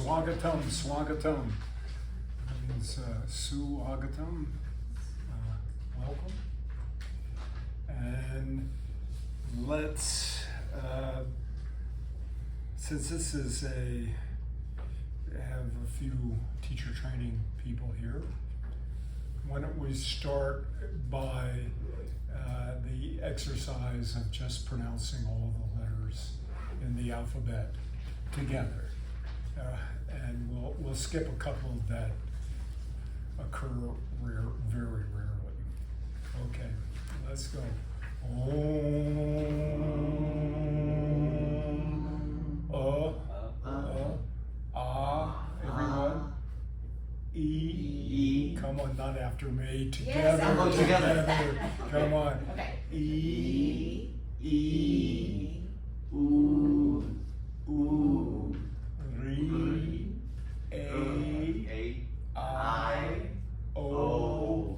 Swagatam, swagatam. That means suagatam, welcome. And let's, since this is have a few teacher training people here, why don't we start by the exercise of just pronouncing all the letters in the alphabet together. And we'll skip a couple that occur very rarely. Okay, let's go. Everyone. E. Come on, not after me. Together. Yes, together. Come on. Okay. E. U. Re. A. I. O.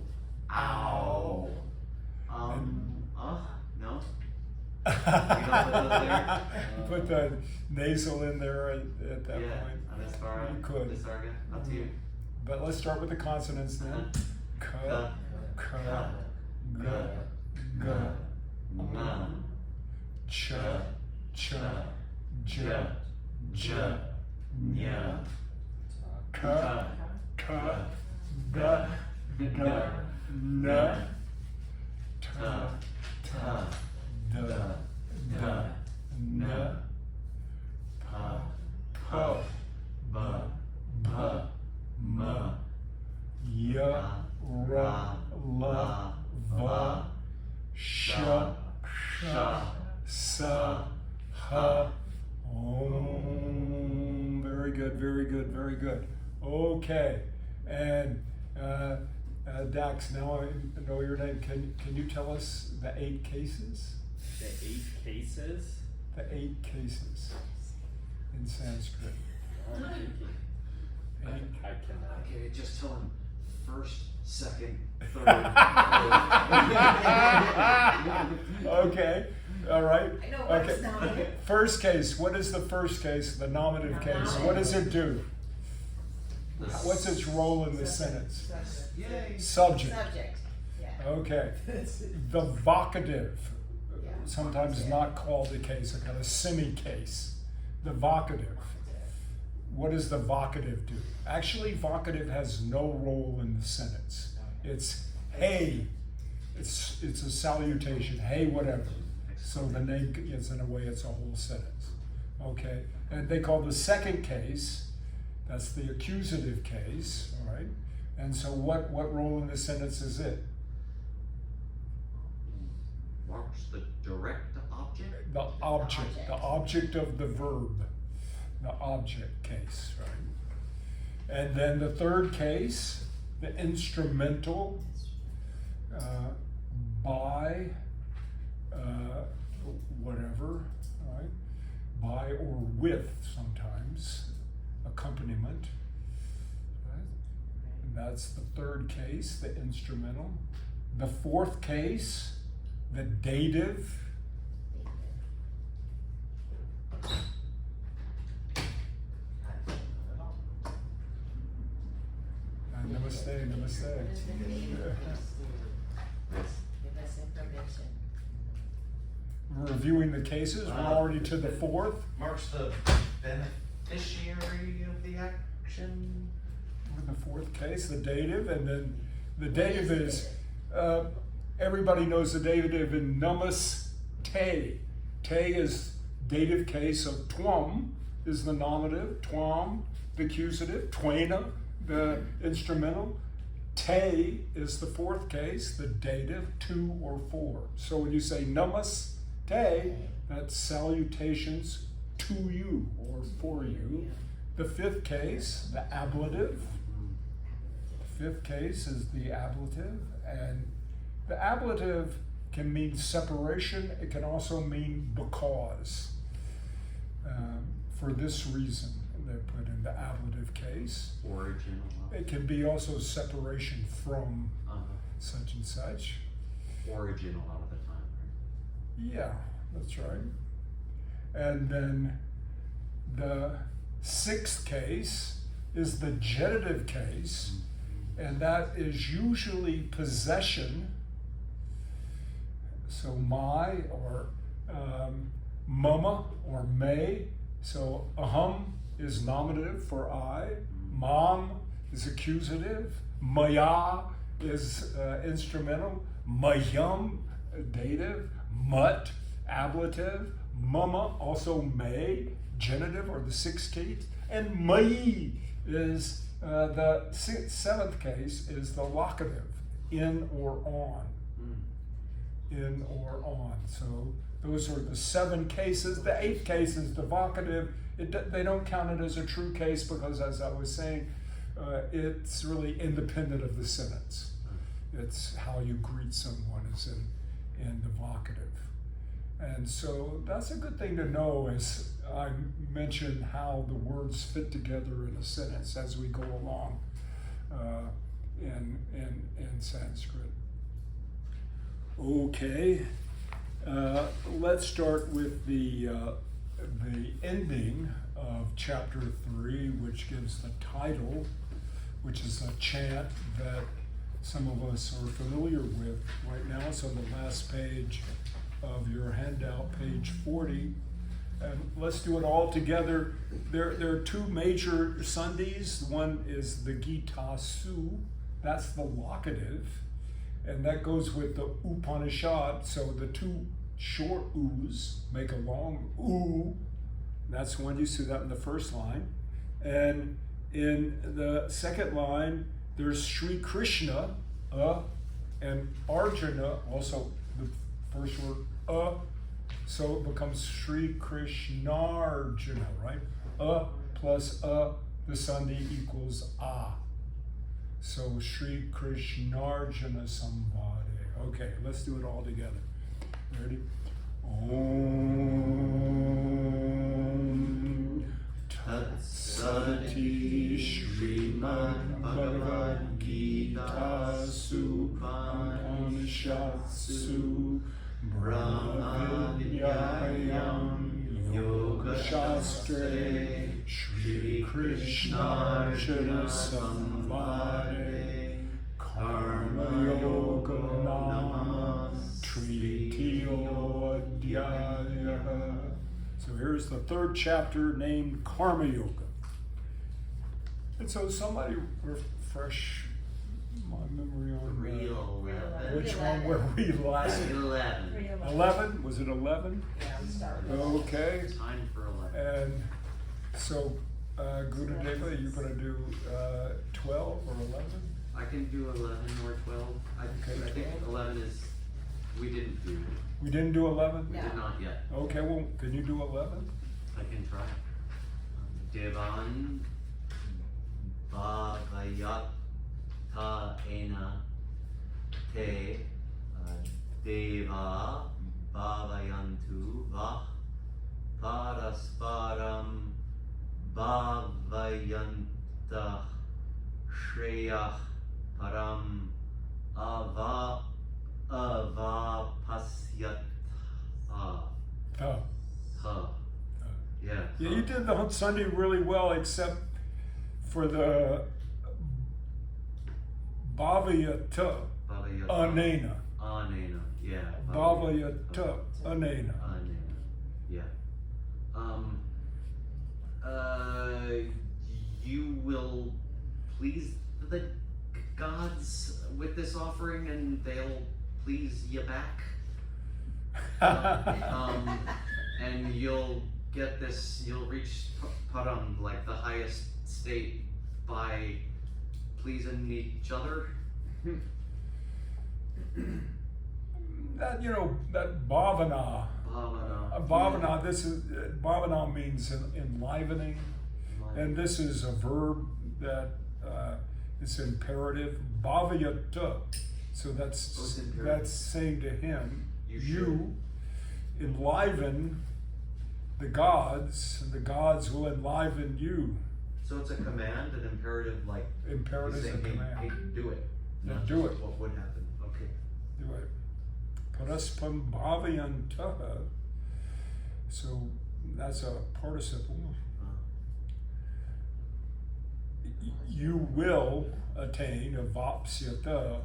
Ow. No. Put the nasal in there at that point. And as far You could. this organ, up to you. But let's start with the consonants then. K, K, G, G, Ch, Ch, J, J, Nya, K, K, G, G, N, T, T, D, D, N, P, P, B, B, M, Y, R, L, V, Sh, Sh, S, H, Om. Very good. Okay, and Dax, now I know your name. Can you tell us the 8 cases? The 8 cases? The 8 cases in Sanskrit. I cannot. Okay, just tell him first, second, third. Okay, all right. I know what's Okay. nominative. First case. What is the first case? The nominative case. What does it do? What's its role in the sentence? Yay. Subject. Subject. Yeah. Okay. The vocative, Yeah. sometimes not called a case, a kind of semi-case. The vocative. What does the vocative do? Actually, vocative has no role in the sentence. It's hey. It's a salutation. Hey, whatever. So the name gets, in a way, it's a whole sentence. Okay. And they call the second case, that's the accusative case, all right? And so what role in the sentence is it? Marks the direct object? The object of the verb, the object case, right? And then the third case, the instrumental, by, whatever, right? By or with sometimes, accompaniment, right? And that's the third case, the instrumental. The fourth case, the dative. Namaste. What is the name of this? Give us information. We're reviewing the cases. We're already to the fourth. Marks the beneficiary of the action. We're in the fourth case, the dative, and then the dative is, everybody knows the dative in namaste. Te is dative case of twam is the nominative, twam the accusative, twaina the instrumental. Te is the fourth case, the dative, 2 or 4. So when you say namaste, that's salutations to you or for you. The fifth case, the ablative. The fifth case is the ablative, and the ablative can mean separation. It can also mean because. For this reason, they put in the ablative case. Origin. It can be also separation from such and such. Origin a lot of the time, right? Yeah, that's right. And then the sixth case is the genitive case, and that is usually possession. So my or mama or may. So aham is nominative for I. Mam is accusative. Maya is instrumental. Mayam, dative. Mut, ablative. Mama, also may, genitive or the sixth case. And mai is the seventh case is the locative, in or on. In or on. So those are the 7 cases. The 8th case is the vocative. They don't count it as a true case because, as I was saying, it's really independent of the sentence. It's how you greet someone is in the vocative. And so that's a good thing to know as I mention how the words fit together in a sentence as we go along in Sanskrit. Okay, let's start with the ending of chapter 3, which gives the title, which is a chant that some of us are familiar with right now. It's on the last page of your handout, page 40. And let's do it all together. There are 2 major sandhis. One is the Gita Su, that's the locative, and that goes with the Upanishad. So the 2 short U's make a long U. That's when you see that in the first line. And in the second line, there's Sri Krishna, and Arjuna, also the first word, so it becomes Sri Krishnarjuna, right? Plus the sandhi equals a. So Sri Krishnarjuna Samvade. Okay, let's do it all together. Ready? Om Tat Sati Srimad Bhagavad Gita Upanishatsu Brahma Vidyayam Yoga Shastre Shri Krishna Arjuna Samvade Karma Yoga Nama Trityo Adhyaya. So here's the 3rd chapter named Karma Yoga. And so somebody refresh my memory on 3:11. which one were we last? 11. 11? Was it 11? Yeah, we started. Okay. Time for 11. And so, Gurudeva, you're going to do 12 or 11? I can do 11 or 12. I think 11 is, we didn't do. We didn't do 11? We No. did not yet. Okay, well, can you do 11? I can try. Devan Bhavayata Ena Te Deva Bhavayantu Va Parasparam Bhavayanta Shreya Param Ava Pasyat Ha. Yeah. Yeah, you did the Sunday really well, except for the Bhavayata Anena. Anena, yeah. Bhavayata Anena. Anena, yeah. You will please the gods with this offering, and they'll please you back. And you'll get this, you'll reach param, like the highest state, by pleasing each other. That, that bhavana. Bhavana. Bhavana, this is, bhavana means enlivening. And this is a verb that is imperative. Bhavayata. So that's saying to him, you enliven the gods, and the gods will enliven you. So it's a command, an imperative, like Imperative is a saying, command. hey, do it. Yeah, Not do just it. What would happen? Okay. Do it. Paraspam bhavayantaha. So that's a participle. you will attain avapsyata,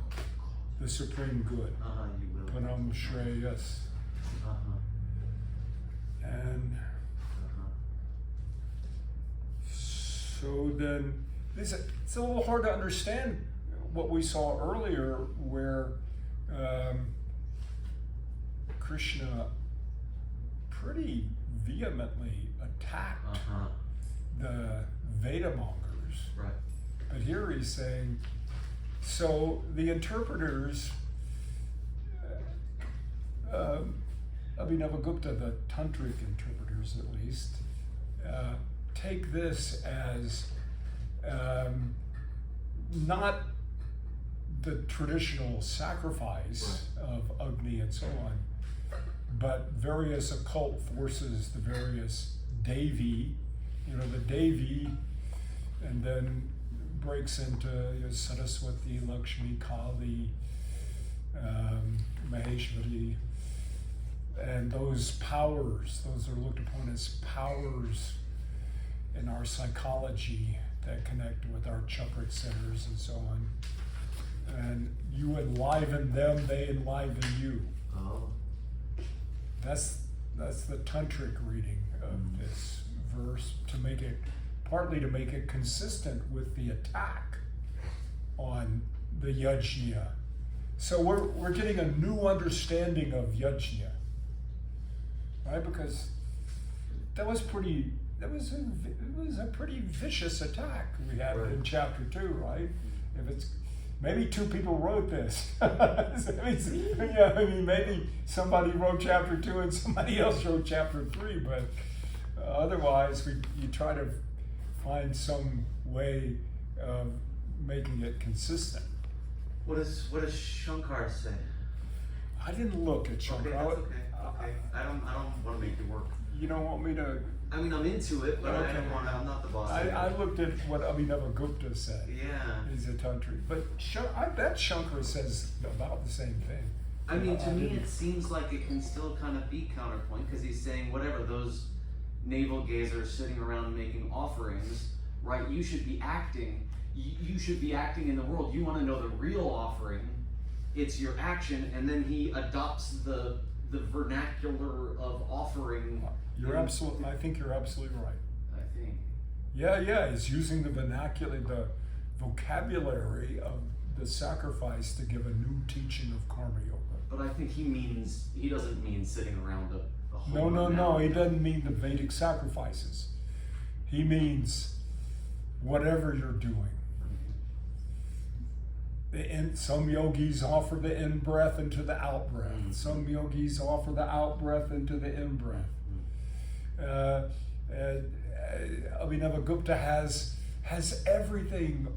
the supreme good. You will. Panam Shreyas. And so then, it's a little hard to understand what we saw earlier, where Krishna pretty vehemently attacked the Veda mongers. Right. But here he's saying, so the interpreters, Abhinavagupta, the tantric interpreters at least, take this as not the traditional sacrifice of Agni and so on, but various occult forces, the various Devi, the Devi, and then breaks into Saraswati, Lakshmi, Kali, Maheshwari, and those powers, those are looked upon as powers in our psychology that connect with our chakra centers and so on. And you enliven them, they enliven you. Oh. That's the tantric reading of this verse, partly to make it consistent with the attack on the yajna. So we're getting a new understanding of yajna, right? Because it was a pretty vicious attack we had in chapter 2, right? If it's maybe 2 people wrote this. Maybe somebody wrote chapter 2 and somebody else wrote chapter 3, but otherwise you try to find some way of making it consistent. What does Shankar say? I didn't look at Shankar. Okay, that's okay. I don't want to make you work. You don't want me to? I mean, I'm into it, but Okay. I don't want to. I'm not the boss. I looked at what Abhinavagupta said. Yeah. He's a tantric, but I bet Shankar says about the same thing. I mean, to me, didn't- it seems like it can still kind of be counterpoint, because he's saying whatever those navel gazers sitting around making offerings, right? You should be acting. You should be acting in the world. You want to know the real offering. It's your action, and then he adopts the vernacular of offering. I think you're absolutely right. I think. Yeah, he's using the vernacular, the vocabulary of the sacrifice to give a new teaching of karma yoga. But I think he doesn't mean sitting around a whole No, he doesn't mean the Vedic sacrifices. He means whatever you're doing. Some yogis offer the in-breath into the out-breath. Some yogis offer the out-breath into the in-breath. Abhinavagupta has everything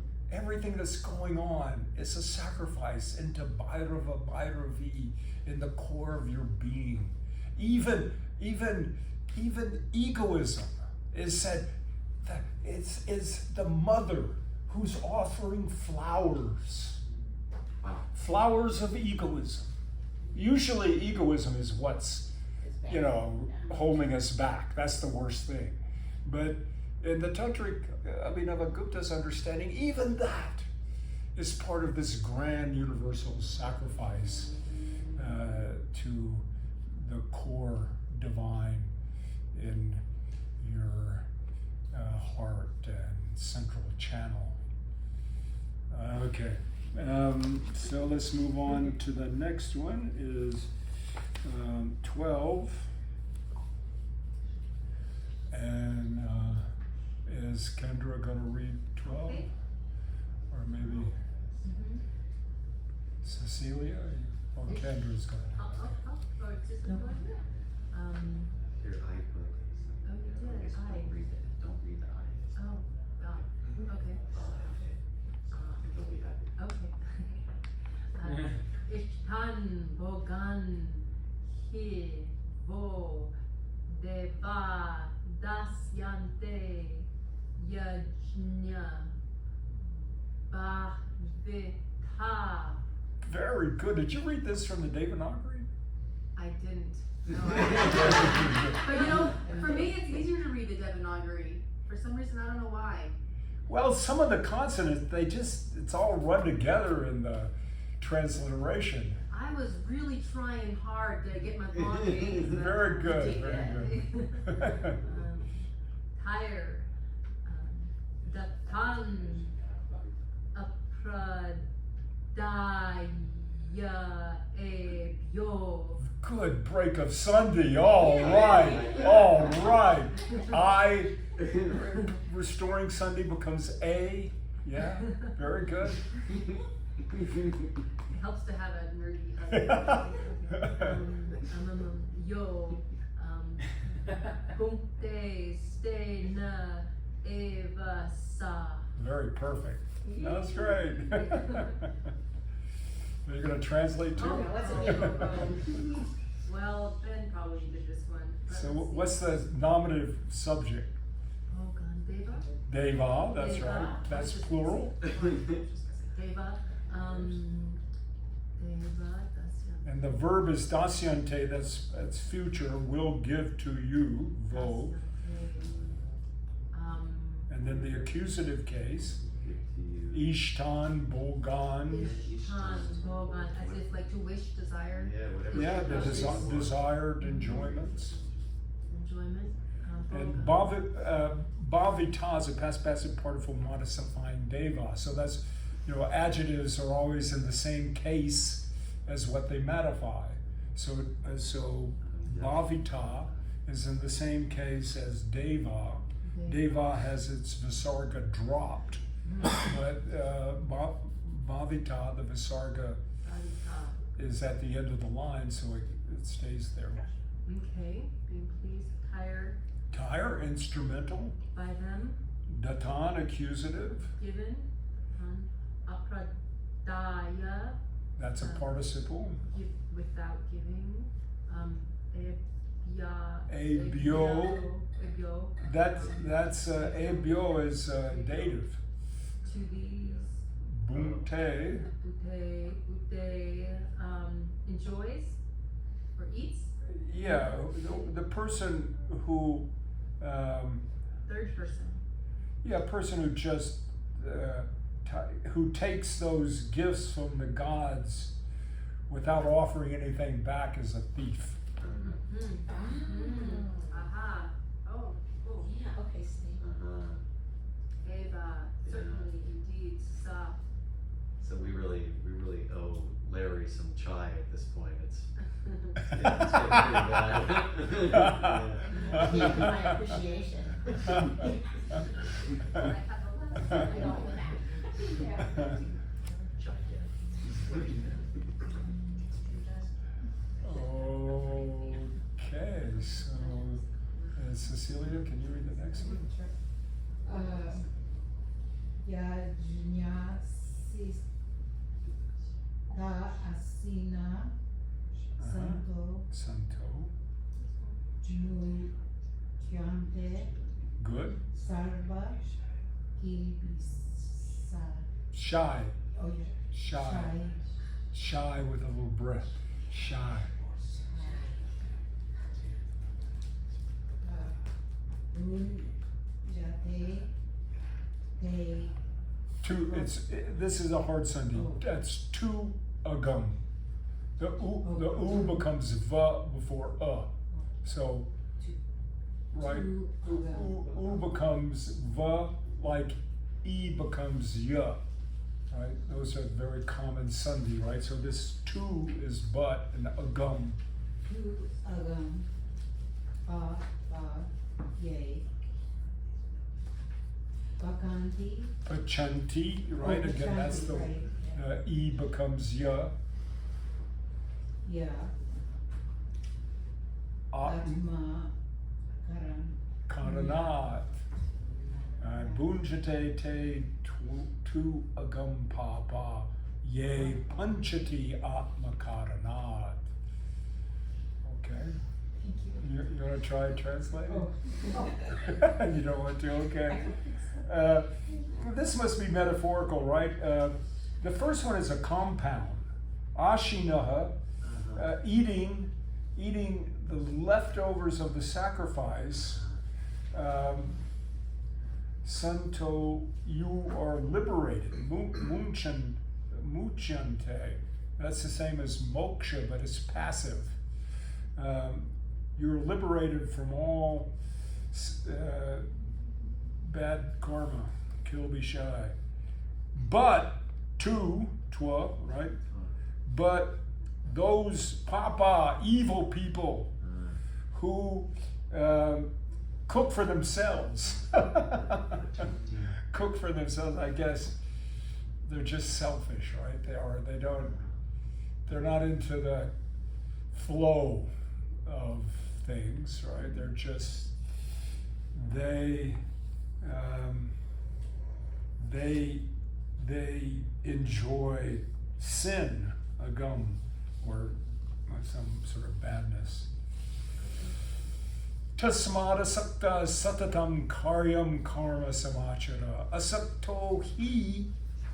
that's going on. It's a sacrifice into Bhairavi, in the core of your being. Even egoism is said that it's the mother who's offering flowers. Wow. Flowers of egoism. Usually egoism is what's holding us back. That's the worst thing. But in the tantric, Abhinavagupta's understanding, even that is part of this grand universal sacrifice to the core divine in your heart and central channel. Okay, so let's move on to the next one. Is 12, and is Kendra going to read 12? Okay. Or maybe Cecilia? Or Kendra's going to? Or just No. Your eye book. Oh, you did, Just eye. Don't read it. Don't read the eye. Oh, God, okay, You'll be happy. okay. Ishtan Bogan Hi Vo Deva Dasyante Yajna Bhavita. Very good. Did you read this from the Devanagari? I didn't. No, I didn't. But for me, it's easier to read the Devanagari. For some reason, I don't know why. Well, some of the consonants, it's all run together in the transliteration. I was really trying hard to get my long names. Very good, very good. Tire. Datan. Apradaya ebyo. Good break of Sunday. All right. All right. I, restoring Sunday becomes A. Yeah, very good. It helps to have a nerdy yo. Punkte ste na eva sa. Very perfect. That's great. Are you going to translate too? Oh, what's it mean? Well, Ben probably did this one. So what's the nominative subject? Bhagavad Deva. Deva, that's Deva. right. That's plural. Deva. Deva. And the verb is dasyante, that's future, will give to you, vo. And then the accusative case, ishtan, bogan. Bogan, as if like to wish, desire. Yeah, whatever. Yeah, the desired enjoyments. Enjoyment. And Bogan. bhavita is a past passive participle modifying deva. So that's, adjectives are always in the same case as what they modify. So bhavita is in the same case as deva. Deva has its visarga dropped, but bhavita, the visarga, is at the end of the line, so it stays there. Okay, being pleased, tire Tire, instrumental. by them, Datan, accusative. given, apradaya, That's a participle. give without giving, Ebyo. ebyo, That's ebyo is dative. to these, Bunte, ute, enjoys, or eats, yeah, the person who, third person, yeah, a person who just who takes those gifts from the gods without offering anything back is a thief. aha, oh, Yeah, okay, Steve. eva, certainly, indeed, sa. So we really owe Larry some chai at this point. It's getting pretty bad. Yeah, my appreciation. I have a lot of I don't laugh. Yeah. Okay, so Cecilia, can you read the next one? Yajnasis da asina santo Santo. Jyante Good. sarva kilbisa. Shy. Oh yeah. Shy. Shy with a little breath. Shy. Jate te This is a hard Sunday. That's two agam. The u becomes va before So, right? U becomes va like e becomes ya. Right? Those are very common Sunday, right? So this two is but and agam. tu agam pa ye vakanti. Pachanti, right? Again, that's the e becomes ya. Yeah. Atma karam. Karanat. Bunjate te tu agam papa ye panchati atma karanat. Okay. You want to try translating? You don't want to? Okay. This must be metaphorical, right? The first one is a compound. Ashinaha, eating the leftovers of the sacrifice. Santo, you are liberated. Muchante. That's the same as moksha, but it's passive. You're liberated from all bad karma. Kill, be shy. But, right? But those papa, evil people who cook for themselves, cook for themselves, I guess they're just selfish, right? They're not into the flow of things, right? They're just, they enjoy sin, agam, or some sort of badness. Tasmad asakta satatam karyam karma samachara. Asakto hi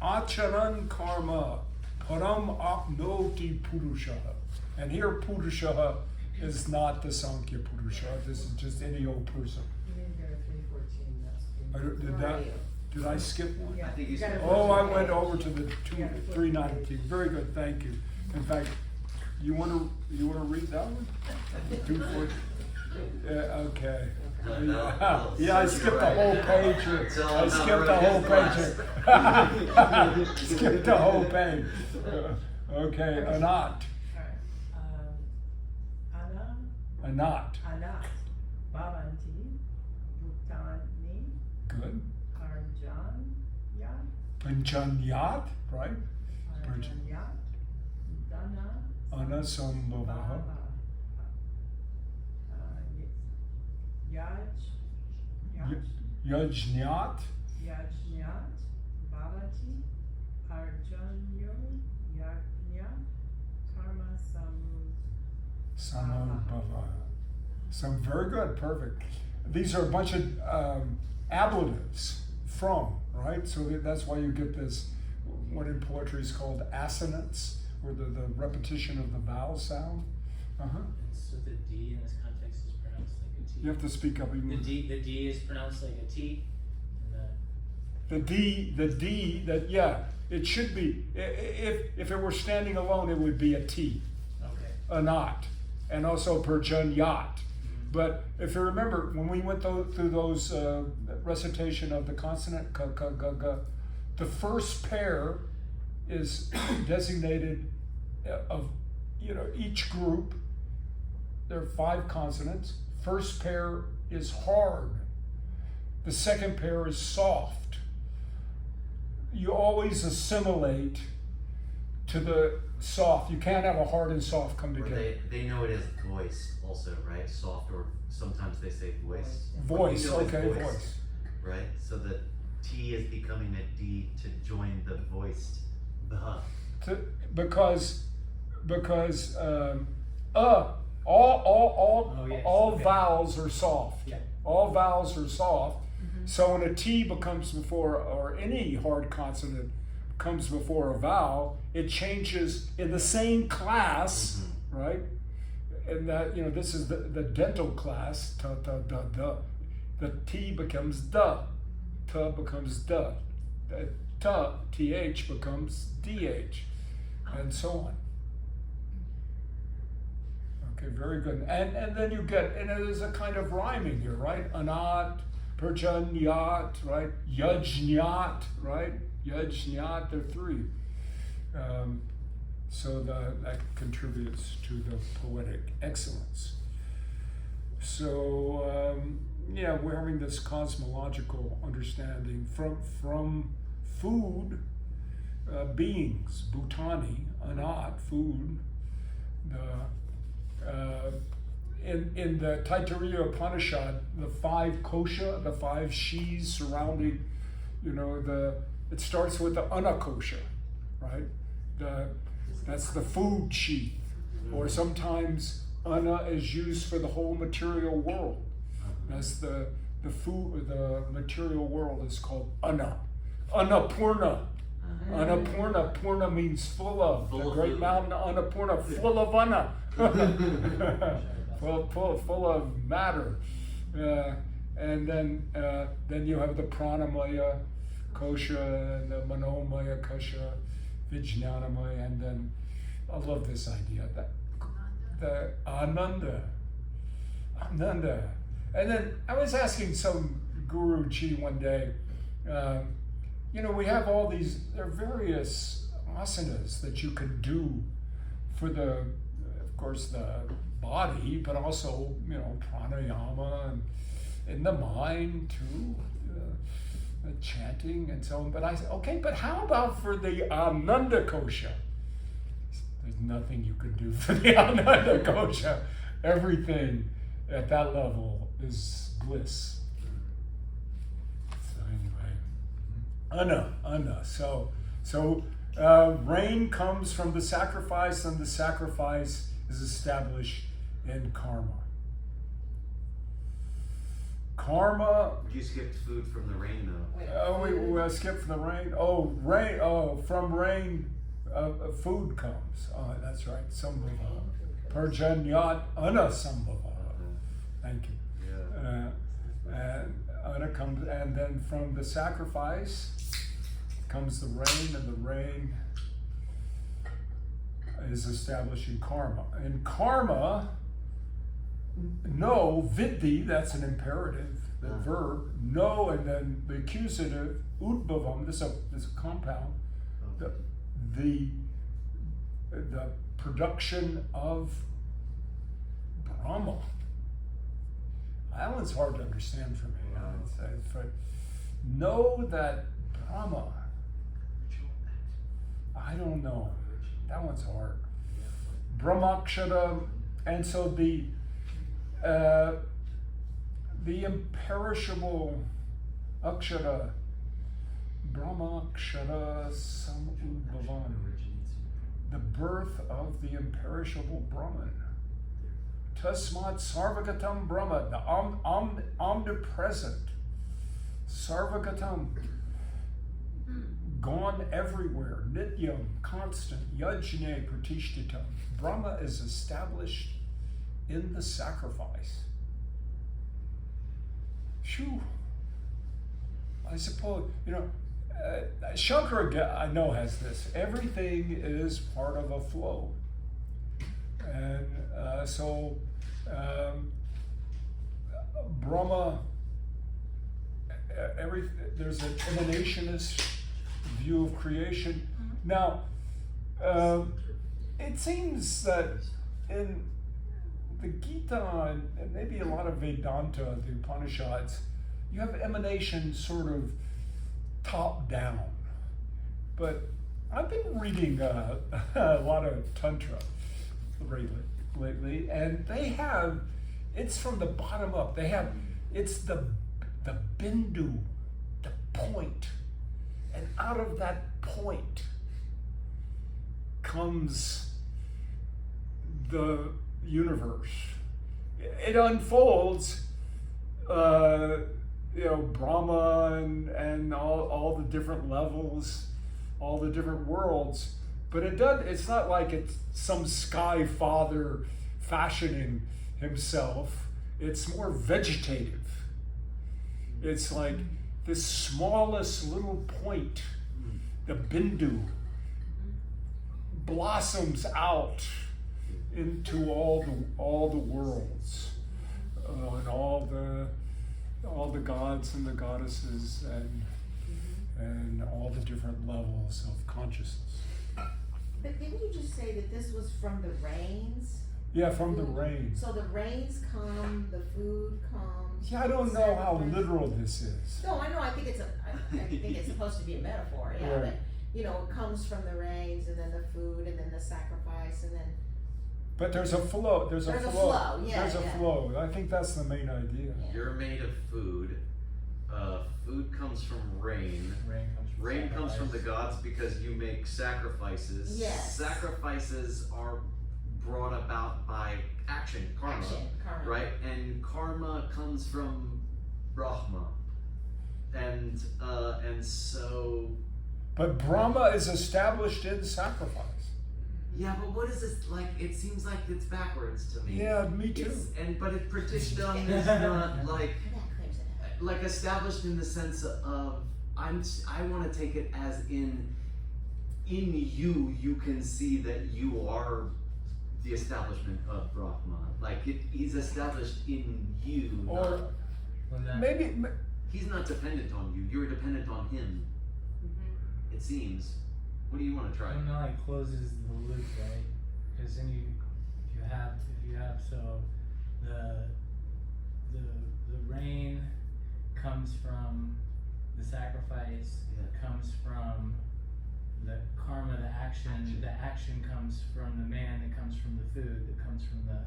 acharan karma param apnoti purusha. And here purusha is not the Sankhya Purusha. This is just any old person. You didn't go to 314, that's. Did I skip one? Yeah. I think you got said- it. Oh, I went over to the Yeah. 319. Very good, thank you. In fact, you wanna read that one? 214. Okay. No. Yeah, I skipped the whole page here. It's all I about skipped the whole Rodney's page here. Skipped the whole page. Okay, Anat. Anat. Anat, Bhavanti, Bhutani, Good. Arjanya, Panchanyat, right? Arjanya, Dana, Anasambhava. Bhava, Yajnyat. Yajnyat, Bhavati, Arjanyo, Yajnya, Karma Samabhava. Some very good, perfect. These are a bunch of ablatives from, right? So that's why you get this, what in poetry is called assonance, or the repetition of the vowel sound. So the D in this context is pronounced like a T. You have to speak up. The D is pronounced like a T. And The D, that, yeah, it should be, if it were standing alone, it would be a T, okay. a not, and also Perjanyat. But if you remember, when we went through those recitation of the consonant ka, ga, ga, the first pair is designated of, each group. There are 5 consonants. First pair is hard. The second pair is soft. You always assimilate to the soft. You can't have a hard and soft come Or together. they know it as voice also, right? Soft, or sometimes they say voice. Voice, We know it's okay, voice. Right? So the T is becoming a D to join the voiced the. Because Oh, yes, all okay. vowels are soft. Yeah. All vowels are soft. So when a T becomes before, or any hard consonant comes before a vowel, it changes in the same class, right? And that, this is the dental class, ta, ta, da, da. The T becomes da, ta becomes da, the ta, th becomes dh, and so on. Okay, very good. And then you get, and there's a kind of rhyming here, right? Anat, Perjanyat, right? Yajnyat, right? Yajnyat, there are 3. So that contributes to the poetic excellence. So, we're having this cosmological understanding from food, beings, Bhutani, Anat, food, in the Taittiriya Upanishad, the 5 kosha, the 5 shis surrounding, it starts with the anakosha, right? That's the food sheath, or sometimes ana is used for the whole material world. That's the food, the material world is called ana. Annapurna. Annapurna, Purna means full of. Full The of great food. mountain Annapurna, full of anna. full of matter. and then you have the pranamaya kosha and the manomaya kosha, vijnanamaya, and then I love this idea that the ananda, and then I was asking some Guruji one day, we have all these, there are various asanas that you can do for the, of course, the body, but also, pranayama and in the mind too, chanting and so on. But I said, okay, but how about for the Ananda Kosha? There's nothing you can do for the Ananda Kosha. Everything at that level is bliss. So anyway, Anna. So rain comes from the sacrifice, and the sacrifice is established in karma. Karma. You skipped food from the rain, though. We skipped from the rain. Rain. From rain, food comes. That's right. Sambhava. Parjanyat anasambhava. Thank you. Yeah. And Anna comes, and then from the sacrifice comes the rain, and the rain is establishing karma. And karma, no, vidhi, that's an imperative, the verb, no, and then the accusative, udbhavam, this is a compound, the production of Brahma. That one's hard to understand for me. Know that Brahma, I don't know. That one's hard. Brahmakshara, and so the imperishable akshara, Brahmakshara samudbhavan, the birth of the imperishable Brahman. Tasmat sarvagatam Brahma, the omnipresent, sarvagatam, gone everywhere, nityam, constant, yajne pratishtitam. Brahma is established in the sacrifice. Phew. I suppose, Shankara, I know, has this. Everything is part of a flow. And Brahma, there's an emanationist view of creation. Now, it seems that in the Gita and maybe a lot of Vedanta, the Upanishads, you have emanation sort of top down. But I've been reading a lot of Tantra lately, and it's from the bottom up. It's the bindu, the point, and out of that point comes the universe. It unfolds, Brahma and all the different levels, all the different worlds. But it's not like it's some sky father fashioning himself. It's more vegetative. It's like this smallest little point, the bindu, blossoms out into all the worlds, and all the gods and the goddesses and all the different levels of consciousness. But didn't you just say that this was from the rains? Yeah, from the rain. So the rains come, the food comes. Yeah, I don't know how literal this is. No, I know. I think it's supposed to be a metaphor. Yeah, Right. but it comes from the rains, and then the food, and then the sacrifice, and then. But there's a flow. There's a flow. Yeah, there's a yeah. flow. I think that's the main idea. Yeah. You're made of food. Food comes from rain. Rain comes from the gods because you make sacrifices. Yes. Sacrifices are brought about by action, karma. Right? And karma comes from Brahma. And so. But Brahma is established in sacrifice. Yeah, but what is this like? It seems like it's backwards to me. Yeah, me too. But Pratishthan is not like. That clears it like established in the sense of I want to take it as in you can see that you are the establishment of Brahma. Like he's established in you. Or Was that? maybe, He's not dependent on you. You're dependent on him. Mm-hmm. It seems. What do you want to try? It like closes the loop, right? Because then if you have so the rain comes from the sacrifice, Yeah. comes from the karma, the action Action. comes from the man, that comes from the food, that comes from the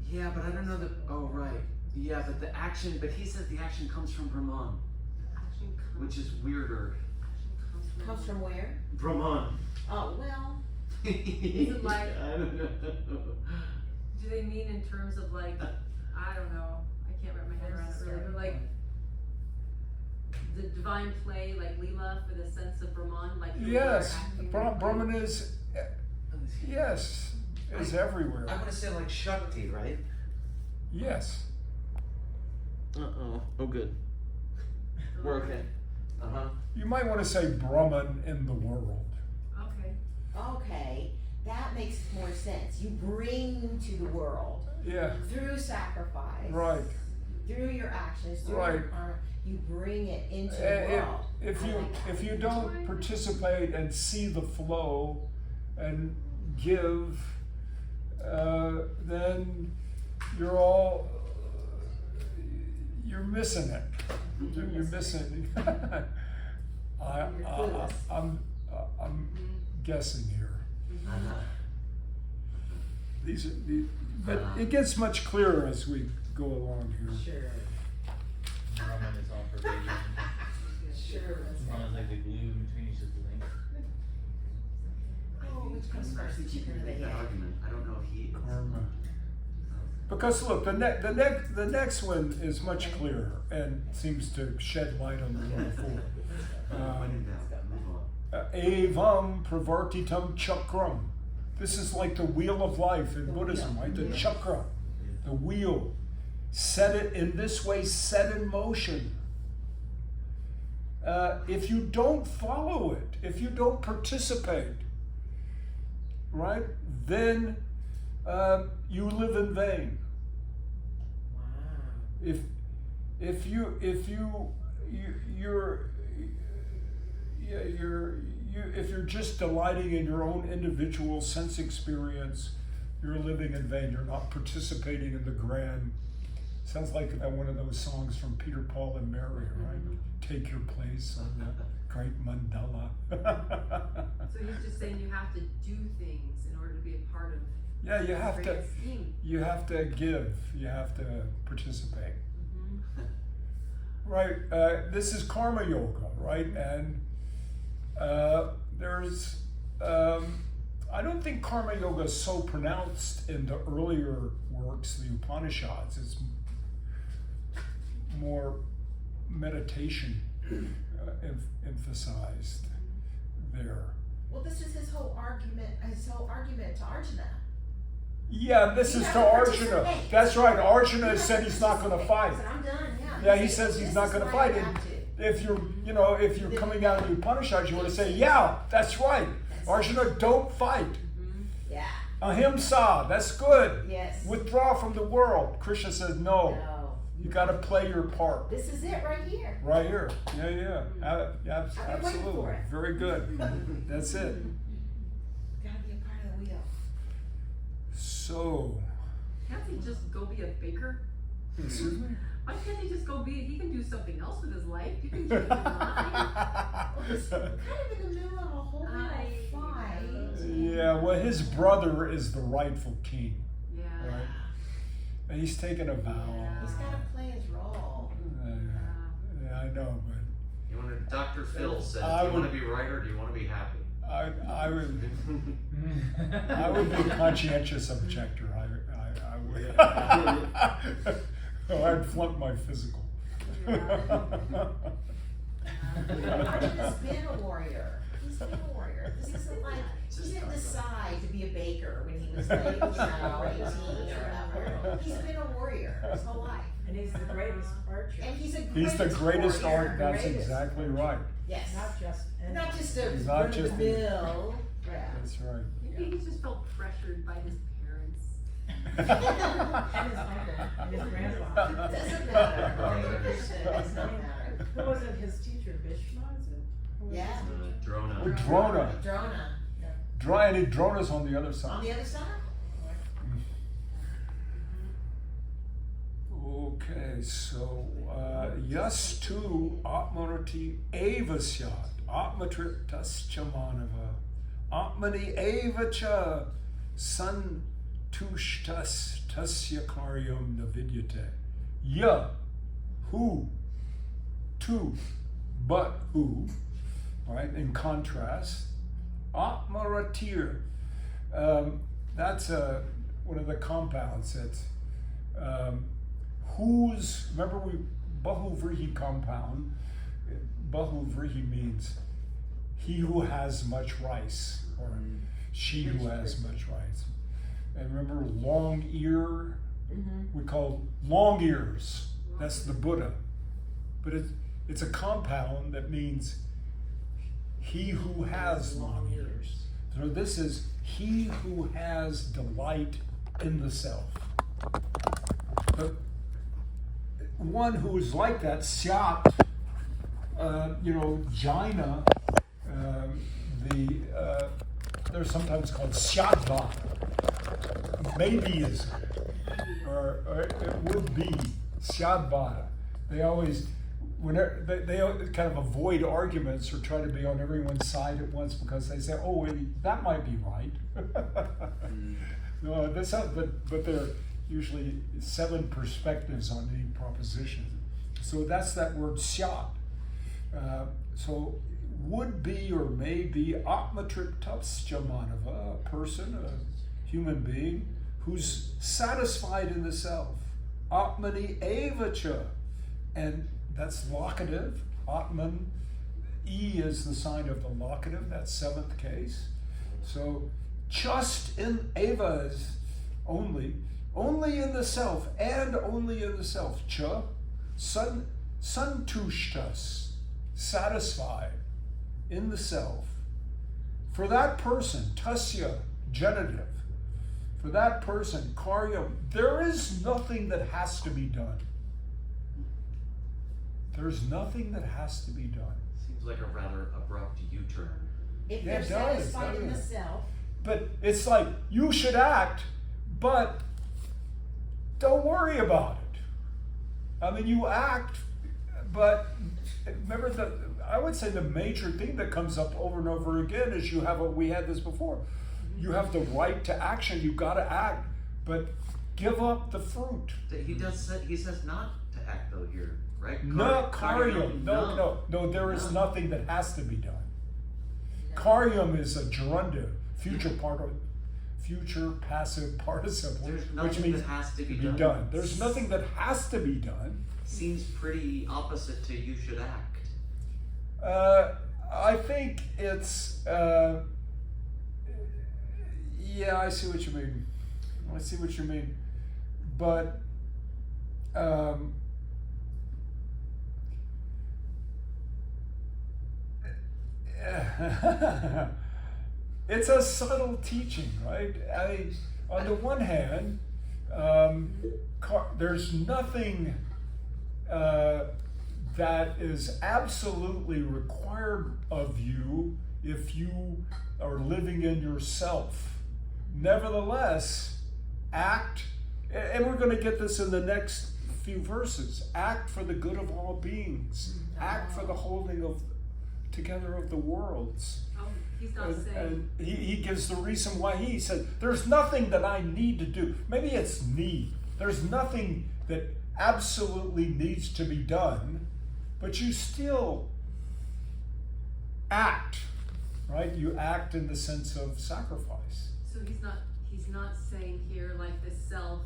Yeah, but I don't know that. Oh, right. Yeah, but the action. But he says the action comes from Brahman, Action which is weirder. comes from where? Brahman. Oh, well, it like- I don't know. Do they mean in terms of like, I don't know, I can't wrap my head around it really, but like the divine play, like Leela, for the sense of Brahman, like you yes, are acting- Brahman is, yes, is everywhere. I want to say like Shakti, right? Yes. Uh-oh. Oh, good. We're okay. Uh-huh. You might want to say Brahman in the world. Okay. okay, that makes more sense. You bring to the world Yeah, through sacrifice, right. through your actions, through Right. your karma, you bring it into the If, world. if I you like that. if you don't participate and see the flow and give, then you're all you're missing it. You're missing. I'm guessing here. But it gets much clearer as we go along here. Sure. Brahman is all pervading. Sure. Brahman is like the glue between each of the links. Oh, which comes first, the chicken or the That egg? argument. I don't know if he. Karma. Because look, the next one is much clearer and seems to shed light on the one before. When in doubt, move on. Evam pravartitam chakram. This is like the wheel of life in Buddhism, right? The chakra, the wheel. Set it in this way, set in motion. If you don't follow it, if you don't participate, right, then you live in vain. Wow. If you're just delighting in your own individual sense experience, you're living in vain. You're not participating in the grand. Sounds like one of those songs from Peter, Paul, and Mary, right? Take your place on the great mandala. So he's just saying you have to do things in order to be a part of Yeah, you the have to. grand scheme. You have to give. You have to participate. Mhm. Right. This is karma yoga, right? And there's. I don't think karma yoga is so pronounced in the earlier works, the Upanishads. It's more meditation emphasized there. Well, this is his whole argument to Arjuna. Yeah, this You is have to to Arjuna. participate. That's right. Arjuna You said have he's not going to fight. He said, I'm done, yeah. Yeah, he says he's not going to fight. And if you're, if you're coming out of the Upanishads, you want to say, yeah, that's right. Arjuna, don't fight. Yeah. Ahimsa, that's good. Yes. Withdraw from the world. Krishna says, no. No. You got to play your part. This is it right here. Right here. Yeah. I've been waiting Absolutely. for it. Very good. That's it. Gotta be a part of the wheel. So, Can't he just go be a baker? excuse me? Why can't he just go he can do something else with his life. You can change your mind. Well, he's kind of in the middle of a whole little fight. Yeah, well, his brother is the rightful king, Yeah. right? And he's taken a vow. He's gotta play his role. Yeah, I know, but You want to, Dr. Phil says, I do you want would- to be right or do you want to be happy? I would be a conscientious objector. I would. Oh, I'd flunk my physical. Arjuna's been a warrior. He's been a warrior. This isn't like, he didn't decide to be a baker when he was like, 18 or whatever. He's been a warrior his whole life. And he's the greatest archer. And he's a He's the greatest warrior. art, that's Greatest. exactly right. Yes. Not just a He's not just- run-of-the-mill. Yeah. That's right. Maybe he just felt pressured by his parents. and his uncle and his grandfather. Doesn't matter. Like a Christian, it does not matter. Who was it? His teacher, Bishma, is it? Who was Yeah. his teacher? Drona. Drona. Drona. And Drona's on the other side. On the other side? Okay, so yes to Atmanati eva syat, Atmatriptascha manava, Atmani eva cha santushtas tasya karyam navidyate. Ya, who, to, but who, right, in contrast, Atmaratir, that's one of the compounds that's whose, remember we, Bahuvrihi compound, Bahuvrihi means he who has much rice, or she who has much rice. And remember long ear, we call long ears, that's the Buddha. But it's a compound that means he who has long ears. So this is he who has delight in the self. But one who is like that, Syat, Jaina, they're sometimes called Syadva. Maybe is, or it would be Syadva. They always, whenever they kind of avoid arguments or try to be on everyone's side at once because they say, "Oh, wait, that might be right." No, that's not. But there are usually 7 perspectives on any proposition. So that's that word syat. So would be or may be atmatriptascha manava, a person, a human being who's satisfied in the self. Atmani evacha, and that's locative. Atman, E is the sign of the locative, that's 7th case. So just in eva is only in the self, and only in the self. Cha, santushtas, satisfied in the self. For that person, tasya, genitive, for that person, karya, there is nothing that has to be done. There's nothing that has to be done. Seems like a rather abrupt U-turn. If Yeah, they're it does, satisfied in the doesn't it? self, But it's like, you should act, but don't worry about it. I mean, you act, but remember I would say the major thing that comes up over and over again is we had this before. You have the right to action, you gotta act, but give up the fruit. He says not to act though here, right? No, karyam. No, there is nothing that has to be done. Karyam is a gerundive, future passive participle, There's which nothing means that has to be done. done. There's nothing that has to be done. Seems pretty opposite to you should act. I think it's, yeah, I see what you mean. But, it's a subtle teaching, right? On the one hand, there's nothing that is absolutely required of you if you are living in yourself. Nevertheless, act, and we're going to get this in the next few verses, act for the good of all beings, act for the holding together of the worlds. Oh, he's not saying. And he gives the reason why he said, there's nothing that I need to do. Maybe it's need. There's nothing that absolutely needs to be done, but you still act, right? You act in the sense of sacrifice. So he's not saying here like the self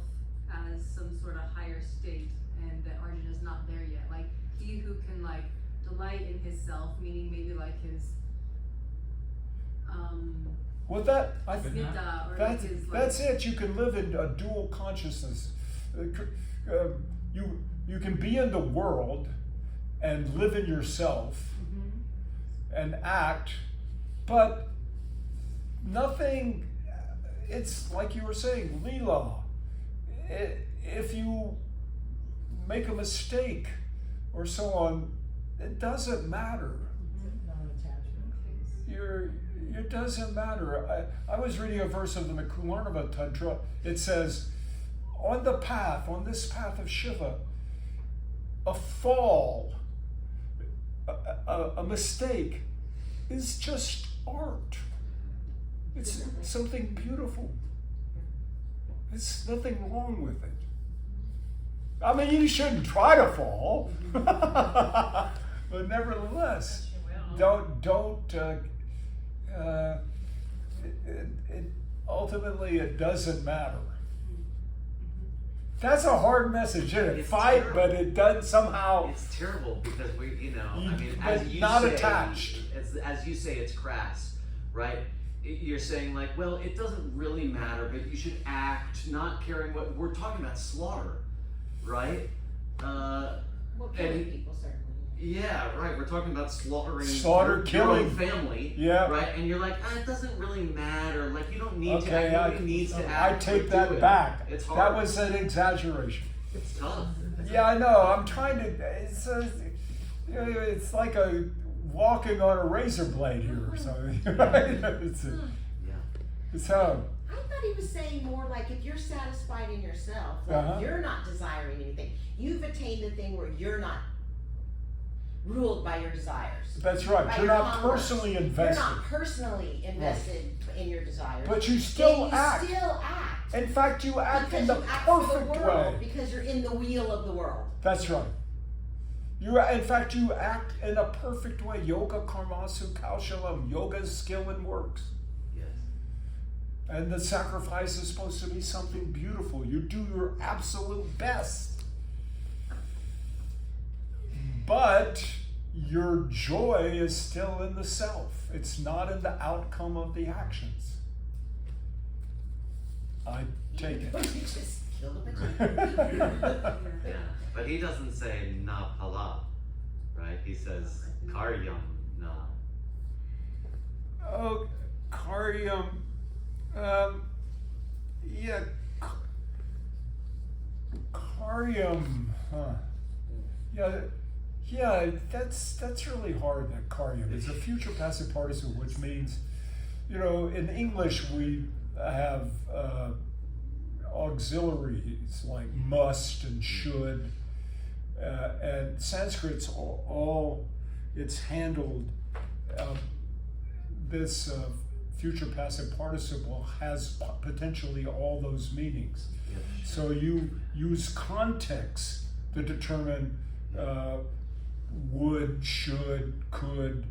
as some sort of higher state and that Arjuna is not there yet. Like he who can like delight in his self, meaning maybe like his Well, that I But think Gita, or like that's his like. that's it. You can live in a dual consciousness. You can be in the world and live in yourself and act, but nothing. It's like you were saying, Leela. If you make a mistake or so on, it doesn't matter. It doesn't matter. I was reading a verse of the Makularnava Tantra. It says, on this path of Shiva, a fall, a mistake is just art. It's something beautiful. There's nothing wrong with it. I mean, you shouldn't try to fall, but nevertheless, ultimately it doesn't matter. That's a hard message, isn't it? It's Fight, terrible. but it does somehow. It's terrible because I mean, but as you not say, attached. as you say, it's crass, right? You're saying like, well, it doesn't really matter, but you should act, not caring what we're talking about. Slaughter, right? Well, killing people certainly. Yeah, right. We're talking about slaughtering your killing own family, Yeah. right? And you're like, it doesn't really matter. Like, you don't need to Okay, act. Nobody needs to I act. take but that do it. back. It's That hard. was an exaggeration. It's tough. Yeah, I know. I'm trying to. It's like a walking on a razor blade here or something. Right? It's how. I thought he was saying more like if you're satisfied in yourself, like Uh-huh. you're not desiring anything. You've attained the thing where you're not ruled by your desires. That's right. By You're your not hunger. personally You're invested, not personally invested in your desires. but you Then still you act. still act. In fact, you act Because in the you act for the perfect world, way. because you're in the wheel of the world. That's right. In fact, you act in a perfect way. Yoga karmasu kaushalam. Yoga's skill and works. Yes. And the sacrifice is supposed to be something beautiful. You do your absolute best. But your joy is still in the self. It's not in the outcome of the actions. I take it. You just kill the potato. Yeah. But he doesn't say na pala, right? He says karyam na. Oh, karyam. Yeah. Karyam. Huh. Yeah, that's really hard, that karyam. It's a future passive participle, which means, in English we have auxiliaries like must and should, and Sanskrit's all it's handled. This future passive participle has potentially all those meanings. Yes. So you use context to determine would, should, could,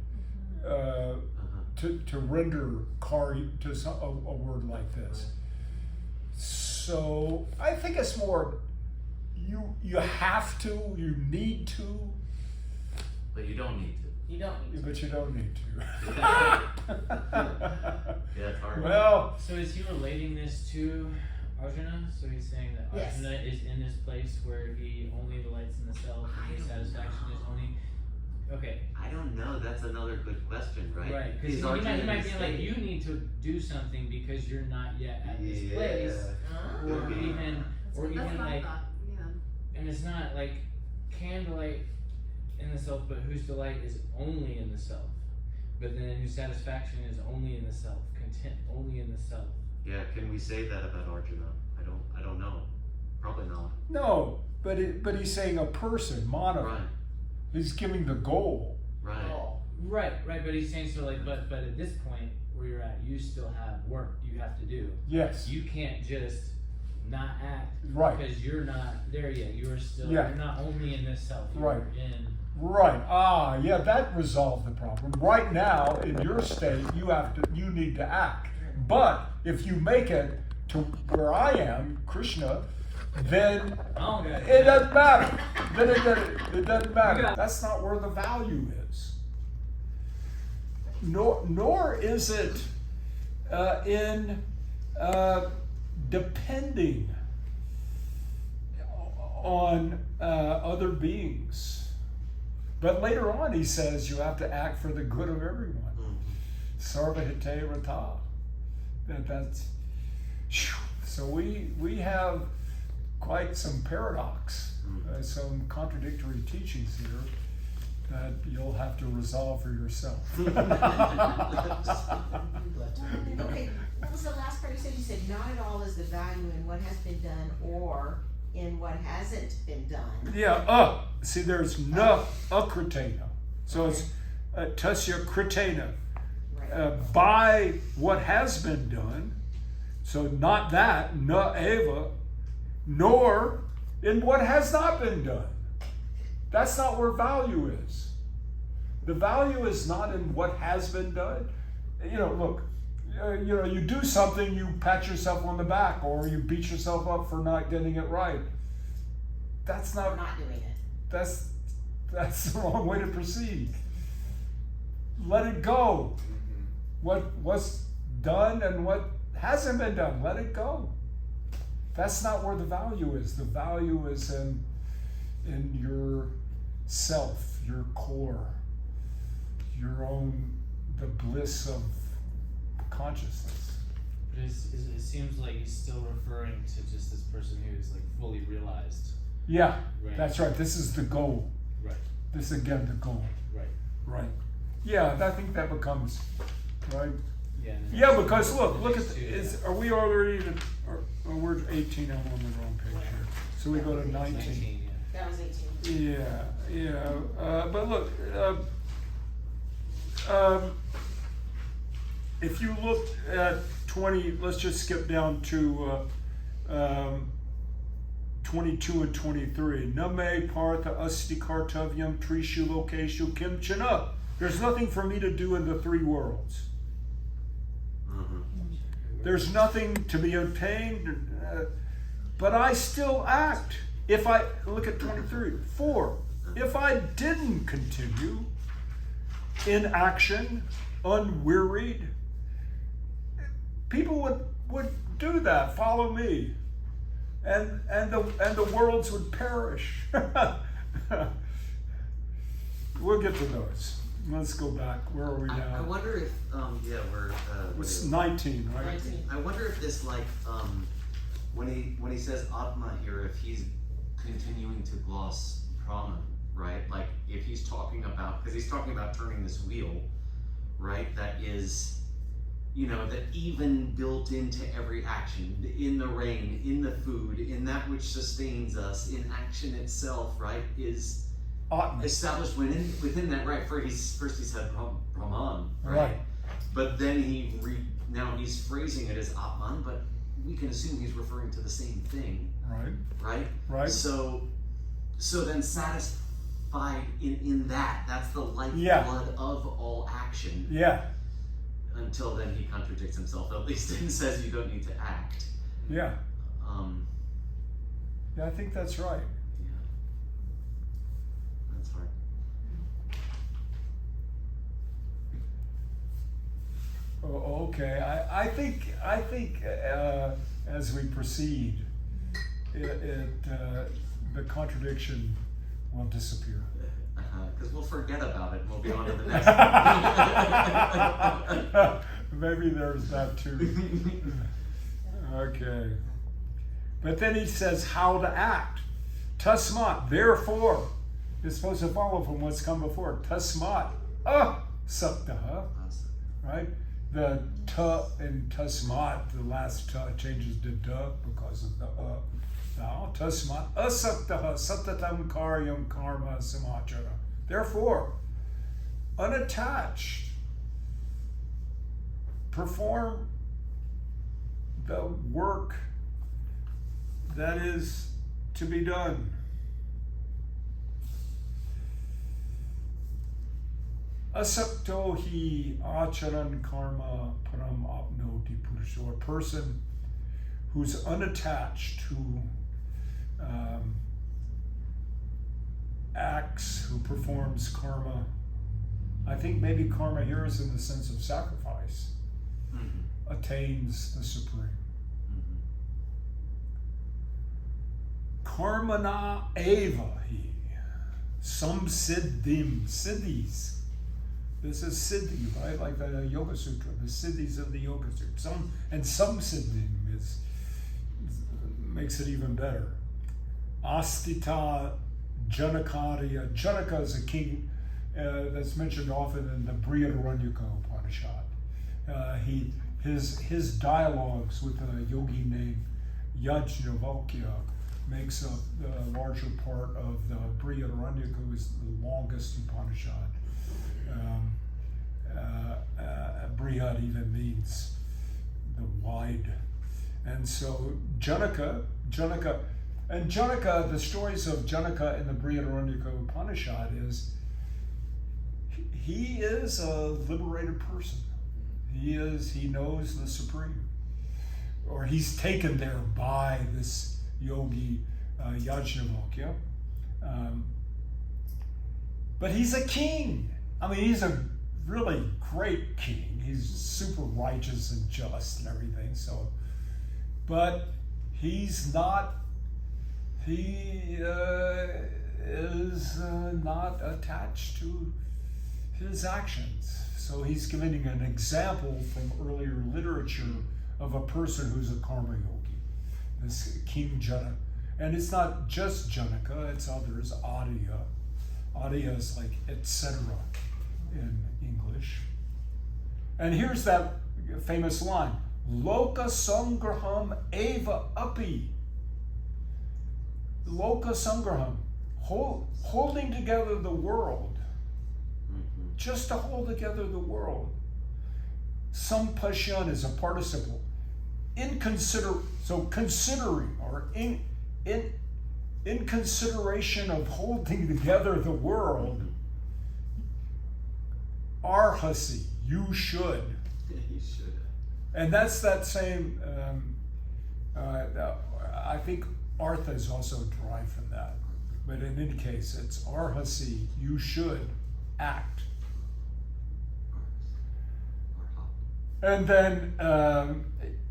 to render to a word like this. So I think it's more you have to, you need to, But you don't need to. You don't need to. but you don't need to. Yeah, it's hard. Well, So is he relating this to Arjuna? So he's saying that Yes. Arjuna is in this place where he only delights in the self and his satisfaction is only. Okay. I don't know. That's another good question, right? Right, because Is he Arjuna might in be a like, state- you need to do something because you're not yet at this Yeah. place, Huh? or Could be. even, That's what I like, thought, yeah. and it's not like can delight in the self, but whose delight is only in the self, but then whose satisfaction is only in the self, content only in the self. Yeah, can we say that about Arjuna? I don't know. Probably not. no, but he's saying a person, mana. Right. He's giving the goal. Right. Oh. Right, but he's saying so like, but at this point where you're at, you still have work you have to do. Yes. You can't just not act Right. because you're not there yet. You're still Yeah. you're not only in this self. You're Right. in. Right. Yeah, that resolved the problem. Right now, in your state, you need to act. But if you make it to where I am, Krishna, then Oh, okay. it doesn't matter. Then it doesn't matter. That's not where the value is. nor is it in depending on other beings. But later on he says you have to act for the good of everyone. Sarva hite rata. That's so we have quite some paradox, some contradictory teachings here that you'll have to resolve for yourself. Okay, what was the last part you said? You said not at all is the value in what has been done or in what hasn't been done. Yeah, see there's na akritena. So it's tasya kritena. Right. By what has been done, so not that, na eva, nor in what has not been done. That's not where value is. The value is not in what has been done. Look, you do something, you pat yourself on the back, or you beat yourself up for not getting it right. That's Or not doing it. That's the wrong way to proceed. Let it go. What's done and what hasn't been done, let it go. That's not where the value is. The value is in your self, your core, your own, the bliss of consciousness. But it seems like he's still referring to just this person who is like fully realized. Yeah, Right. that's right. This is the goal. Right. This again, the goal. Right. Right. Yeah, I think that becomes right. Yeah. Yeah, because look at Next two, are we already or we're 18? I'm on the wrong page here. So we go to 19. 19, yeah. That was 18. Yeah. But look, if you look at 20, let's just skip down to 22 and 23. Name partha asti kartavyam trishu lokeshu kimchana. There's nothing for me to do in the three worlds. There's nothing to be obtained, but I still act. If I look at 23, 4, if I didn't continue in action, unwearied, people would do that, follow me, and the worlds would perish. We'll get to those. Let's go back. Where are we now? I wonder if we're It's 19, right? 19. I wonder if this when he says Atma here, if he's continuing to gloss prana, right? Like if he's talking about, because he's talking about turning this wheel, right? That is, that even built into every action, in the rain, in the food, in that which sustains us, in action itself, right? Is Atma. established within that, right? First he said Brahman, Right. But then now he's phrasing it as Atman, but we can assume he's referring to the same thing, Right. right? So then satisfied in that's the lifeblood of all action. Yeah. Until then he contradicts himself, at least, and says you don't need to act. Yeah. Yeah, I think that's right. Yeah. That's hard. Oh, okay. I think as we proceed, the contradiction will disappear. Because we'll forget about it and we'll be on to the next one. Maybe there's that too. Okay. But then he says how to act. Tasmat, therefore. It's supposed to follow from what's come before. Tasmat, saktaha. Right? The ta in tasmat, the last ta changes to da because of the now. Tasmat, asaktaha, satatam karyam karma samachara. Therefore, unattached, perform the work that is to be done. Asakto hi acharan karma param apnoti purusho. A person who's unattached, who acts, who performs karma, I think maybe karma here is in the sense of sacrifice, attains the supreme. Karmana eva hi. Some siddhis. This is siddhi, right? Like the Yoga Sutra, the siddhis of the Yoga Sutra. Some siddhim makes it even better. Astita Janakarya. Janaka is a king that's mentioned often in the Brihadaranyaka Upanishad. His dialogues with a yogi named Yajnavalkya makes up the larger part of the Brihadaranyaka, who is the longest Upanishad. Brihad even means the wide. And so Janaka, the stories of Janaka in the Brihadaranyaka Upanishad is, he is a liberated person. He knows the supreme. Or he's taken there by this yogi, Yajnavalkya. But he's a king. I mean, he's a really great king. He's super righteous and just and everything. So, but he's not. He is not attached to his actions. So he's giving an example from earlier literature of a person who's a karma yogi, this King Janaka. And it's not just Janaka, it's others, Adya. Adya is like etc. in English. And here's that famous line, Loka Sangraham Eva Api. Loka Sangraham, holding together the world, just to hold together the world. Sampashyan is a participle. Considering, or in consideration of holding together the world, arhasi, you should. You should. And that's that same, I think artha is also derived from that. But in any case, it's arhasi, you should act. And then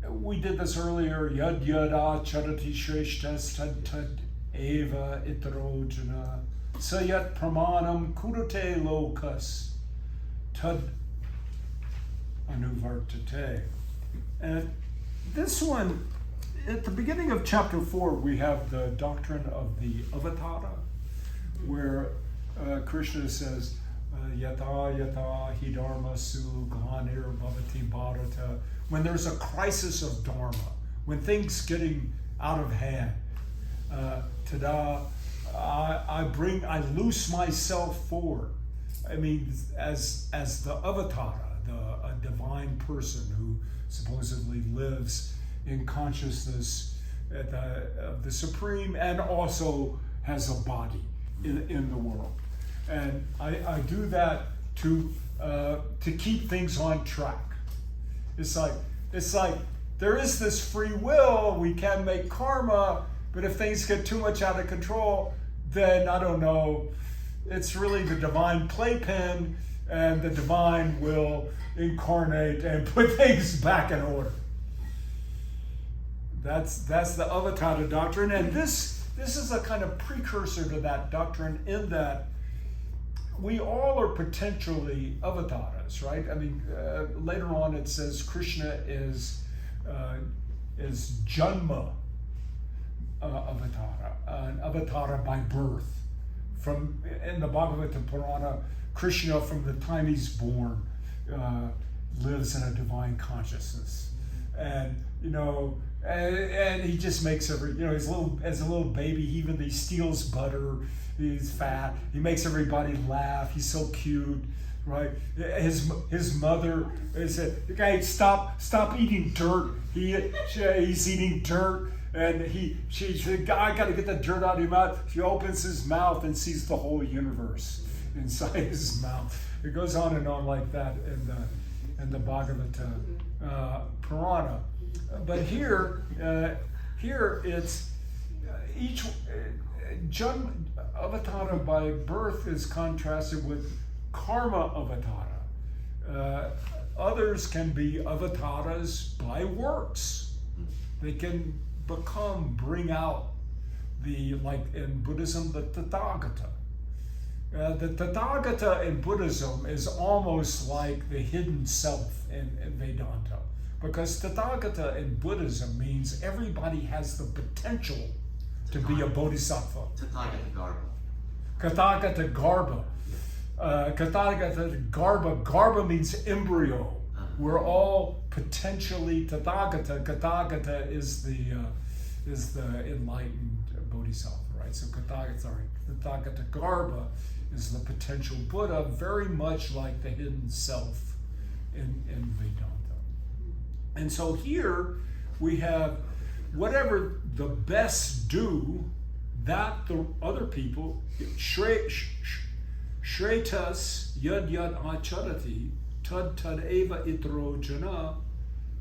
we did this earlier, yad yada charati shreshtas tad tad eva itarojana sayat pramanam kurute lokas tad anuvartate. And this one, at the beginning of chapter 4, we have the doctrine of the avatara, where Krishna says, Yata yata hidharma su ghanir bhavati bharata. When there's a crisis of dharma, when things getting out of hand, tada, I loose myself forward. I mean, as the avatara, a divine person who supposedly lives in consciousness of the supreme and also has a body in the world. And I do that to keep things on track. It's like there is this free will. We can make karma, but if things get too much out of control, then I don't know. It's really the divine playpen, and the divine will incarnate and put things back in order. That's the Avatara doctrine, and this is a kind of precursor to that doctrine in that we all are potentially avatars, right? I mean, later on it says Krishna is Janma Avatara, an avatara by birth. In the Bhagavad Purana, Krishna, from the time he's born, lives in a divine consciousness, and and he just makes as a little baby, he steals butter. He's fat. He makes everybody laugh. He's so cute, right? His mother said, "Okay, stop eating dirt." He's eating dirt, and she said, "I got to get the dirt out of your mouth." She opens his mouth and sees the whole universe inside his mouth. It goes on and on like that in the Bhagavad Purana. But here it's each Avatara by birth is contrasted with karma avatara. Others can be avataras by works. They can bring out like in Buddhism, the Tathagata. The Tathagata in Buddhism is almost like the hidden self in Vedanta. Because Tathagata in Buddhism means everybody has the potential to be a bodhisattva. Tathagata Garba. Tathagata Garba. Tathagata Garba. Garba means embryo. We're all potentially Tathagata. Tathagata is the enlightened bodhisattva, right? So Tathagata Garba is the potential Buddha, very much like the hidden self in Vedanta. And so here we have whatever the best do, that the other people, Shretas yad acharati, tad eva itro jana,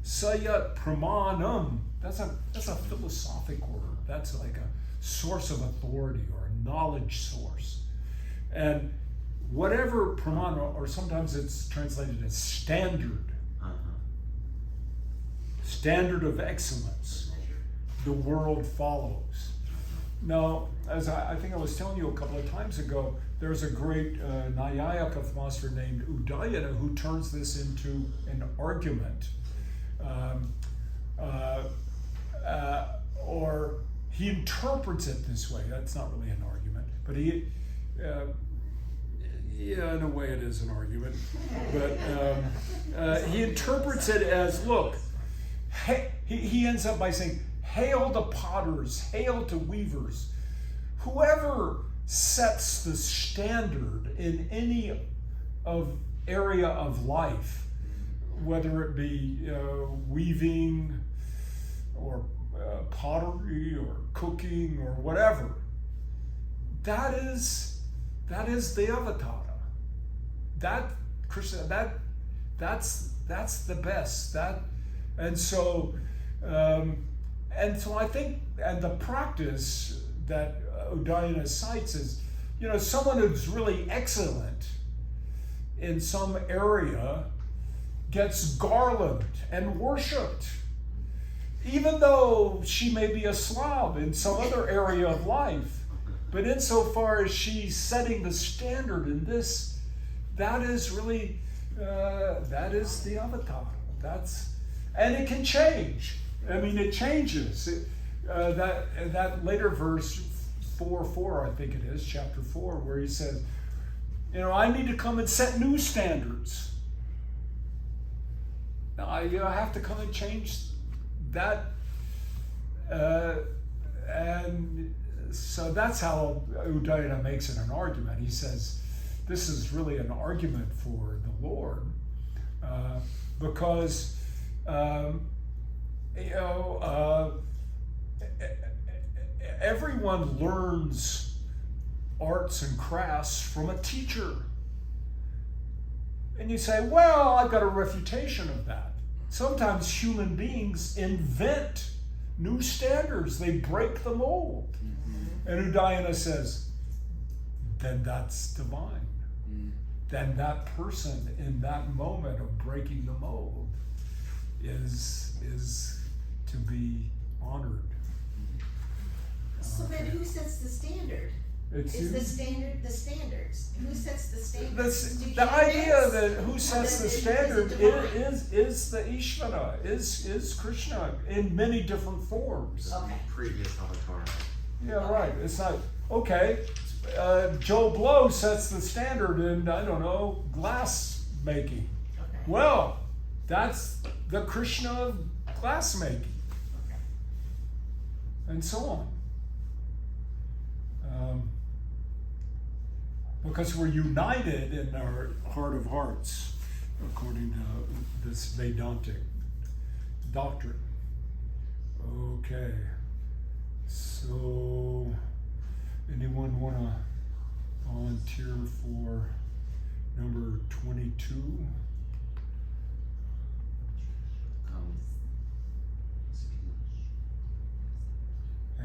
sayat pramanam. That's a philosophic word. That's like a source of authority or a knowledge source. And whatever pramana, or sometimes it's translated as standard, standard of excellence, the world follows. Now, as I think I was telling you a couple of times ago, there's a great Nyayaka philosopher named Udayana who turns this into an argument. Or he interprets it this way. That's not really an argument, but yeah, in a way it is an argument. But he interprets it as, look, he ends up by saying, hail to potters, hail to weavers. Whoever sets the standard in any area of life, whether it be weaving or pottery or cooking or whatever, that is the avatara. That Krishna, that's the best. And so I think, and the practice that Udayana cites is, someone who's really excellent in some area gets garlanded and worshipped, even though she may be a slob in some other area of life. But insofar as she's setting the standard in this, that is really, that is the avatar. And it can change. I mean, it changes. That later verse 4:4, I think it is, chapter 4, where he says, I need to come and set new standards. Now, I have to come and change that. And so that's how Udayana makes it an argument. He says, this is really an argument for the Lord, because everyone learns arts and crafts from a teacher. And you say, well, I've got a refutation of that. Sometimes human beings invent new standards. They break the mold. Mm-hmm. And Udayana says, then that's divine. Mm. Then that person in that moment of breaking the mold is to be honored. So then who sets the standard? Is the standard the standards? Who sets the standards? The idea that who sets the standard is the Ishvara, is Krishna in many different forms. Okay. Previous avatar. Yeah, right. It's not, okay, Joe Blow sets the standard in, I don't know, glass making. Okay. Well, that's the Krishna of glass making. Okay. And so on. Because we're united in our heart of hearts, according to this Vedantic doctrine. Okay, so anyone want to volunteer for number 22?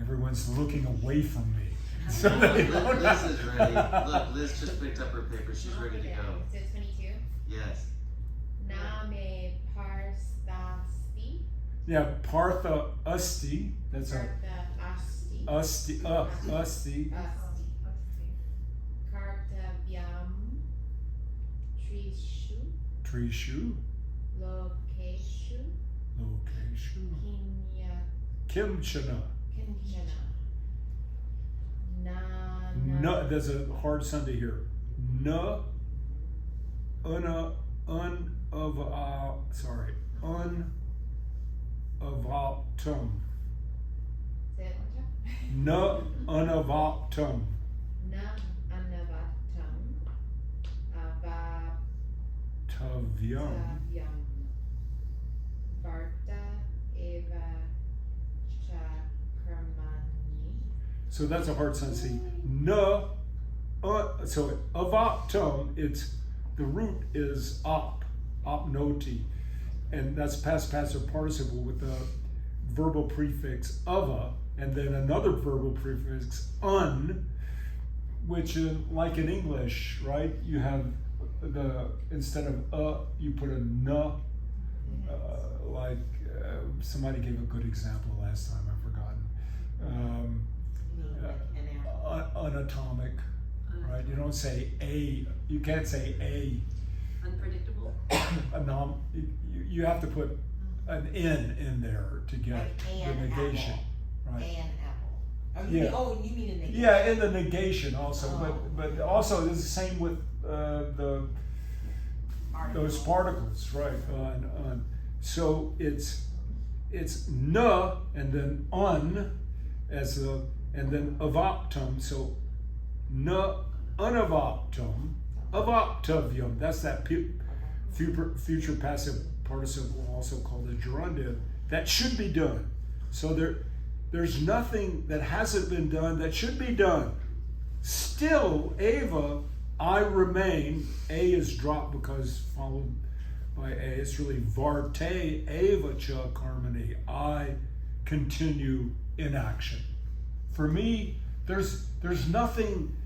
Everyone's looking away from me. So they don't Liz is ready. Look, Liz just picked up her paper. She's ready to go. So 22. Yes. Name Parstasti. Yeah, Partha Asti. That's a Asti. Asti. Asti. Asti. Kartavyam. Trishu. Trishu. Lokeshu. Lokeshu. Kinya. Kimchana. Kinchana. No, there's a hard Sunday here. Na. Unavatum. Say it one time. Na unavatum. Na anavatam. Tavyam. Avatyam. Varta eva chakarmani. So that's a hard sentence. See, na. So avatum. It's the root is opnoti, and that's past passive participle with the verbal prefix ava, and then another verbal prefix un, which like in English, right? You have instead of you put a na. Somebody gave a good example last time. I've forgotten. Unatomic, right? You don't say a. You can't say a. Unpredictable. You have to put an N in there to get Like the an negation, apple. right? And apple. Yeah. You mean in the. Yeah, in the negation also, Oh. but also it's the same with those particles, right? So it's na and then un as the and then avaptum. So na unavaptum avaptavyam. That's that future passive participle, also called a gerundive, that should be done. So there's nothing that hasn't been done that should be done. Still, Ava, I remain. A is dropped because followed by A. It's really Varte Ava cha karmani. I continue in action. For me, there's nothing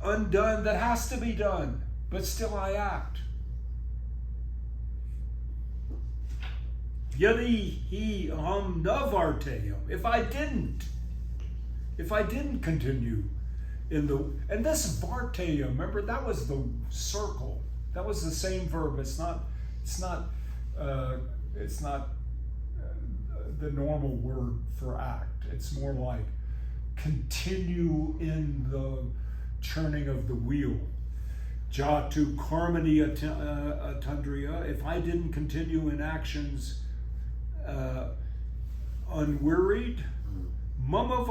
undone that has to be done, but still I act. Yadi he navarteyam. If I didn't continue in and this varteya, remember that was the circle. That was the same verb. It's not the normal word for act. It's more like continue in the churning of the wheel. Jatu karmani atundriya. If I didn't continue in actions unwearied, mama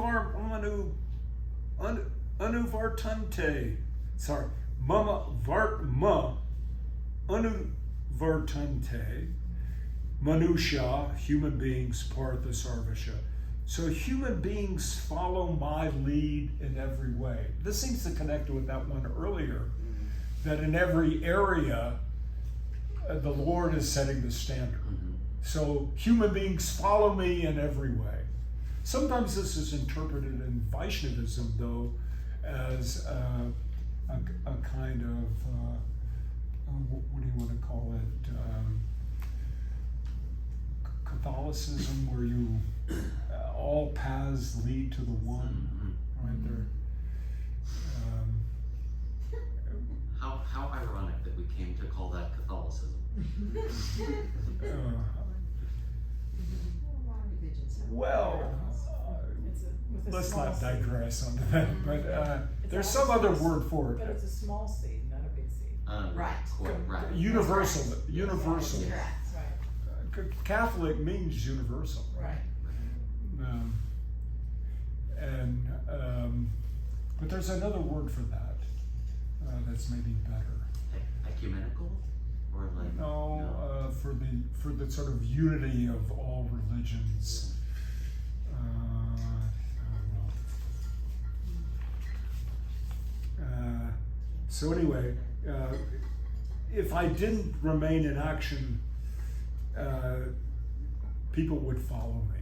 anuvartante. Sorry, mama vartma anuvartante. Manusha, human beings, partha sarvasha. So human beings follow my lead in every way. This seems to connect with that one earlier, that in every area, the Lord is setting the standard. So human beings follow me in every way. Sometimes this is interpreted in Vaishnavism, though, as a kind of, what do you want to call it? Catholicism, where you all paths lead to the one, right there. How ironic that we came to call that Catholicism. Well, let's not digress on that, but there's some other word for But it. it's a small seed, not a big seed. Right. Right. Universal. Correct. Right, Catholic means universal. right. But there's another word for that that's maybe better. Ecumenical, or like For the sort of unity of all religions. I don't know. So anyway, if I didn't remain in action, people would follow me.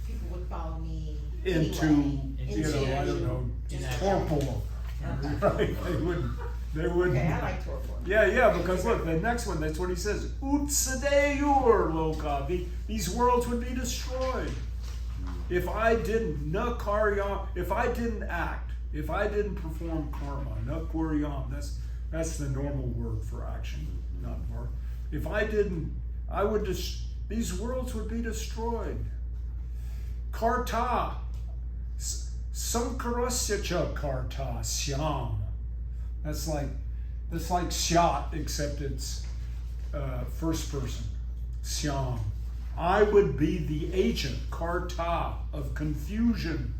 people would follow me into, anyway. you know, I don't know, Inaction. torpor. Right? They wouldn't. Okay, I like torpor. Yeah, because look, the next one, that's what he says. Utsadeyur loka. These worlds would be destroyed. If I didn't, na karyam, if I didn't act, if I didn't perform karma, na kuryam, that's the normal word for action, not verb. If I didn't, I would these worlds would be destroyed. Karta, sankarasya cha karta, syam. That's like shot, except it's first person. Syam. I would be the agent, karta, of confusion.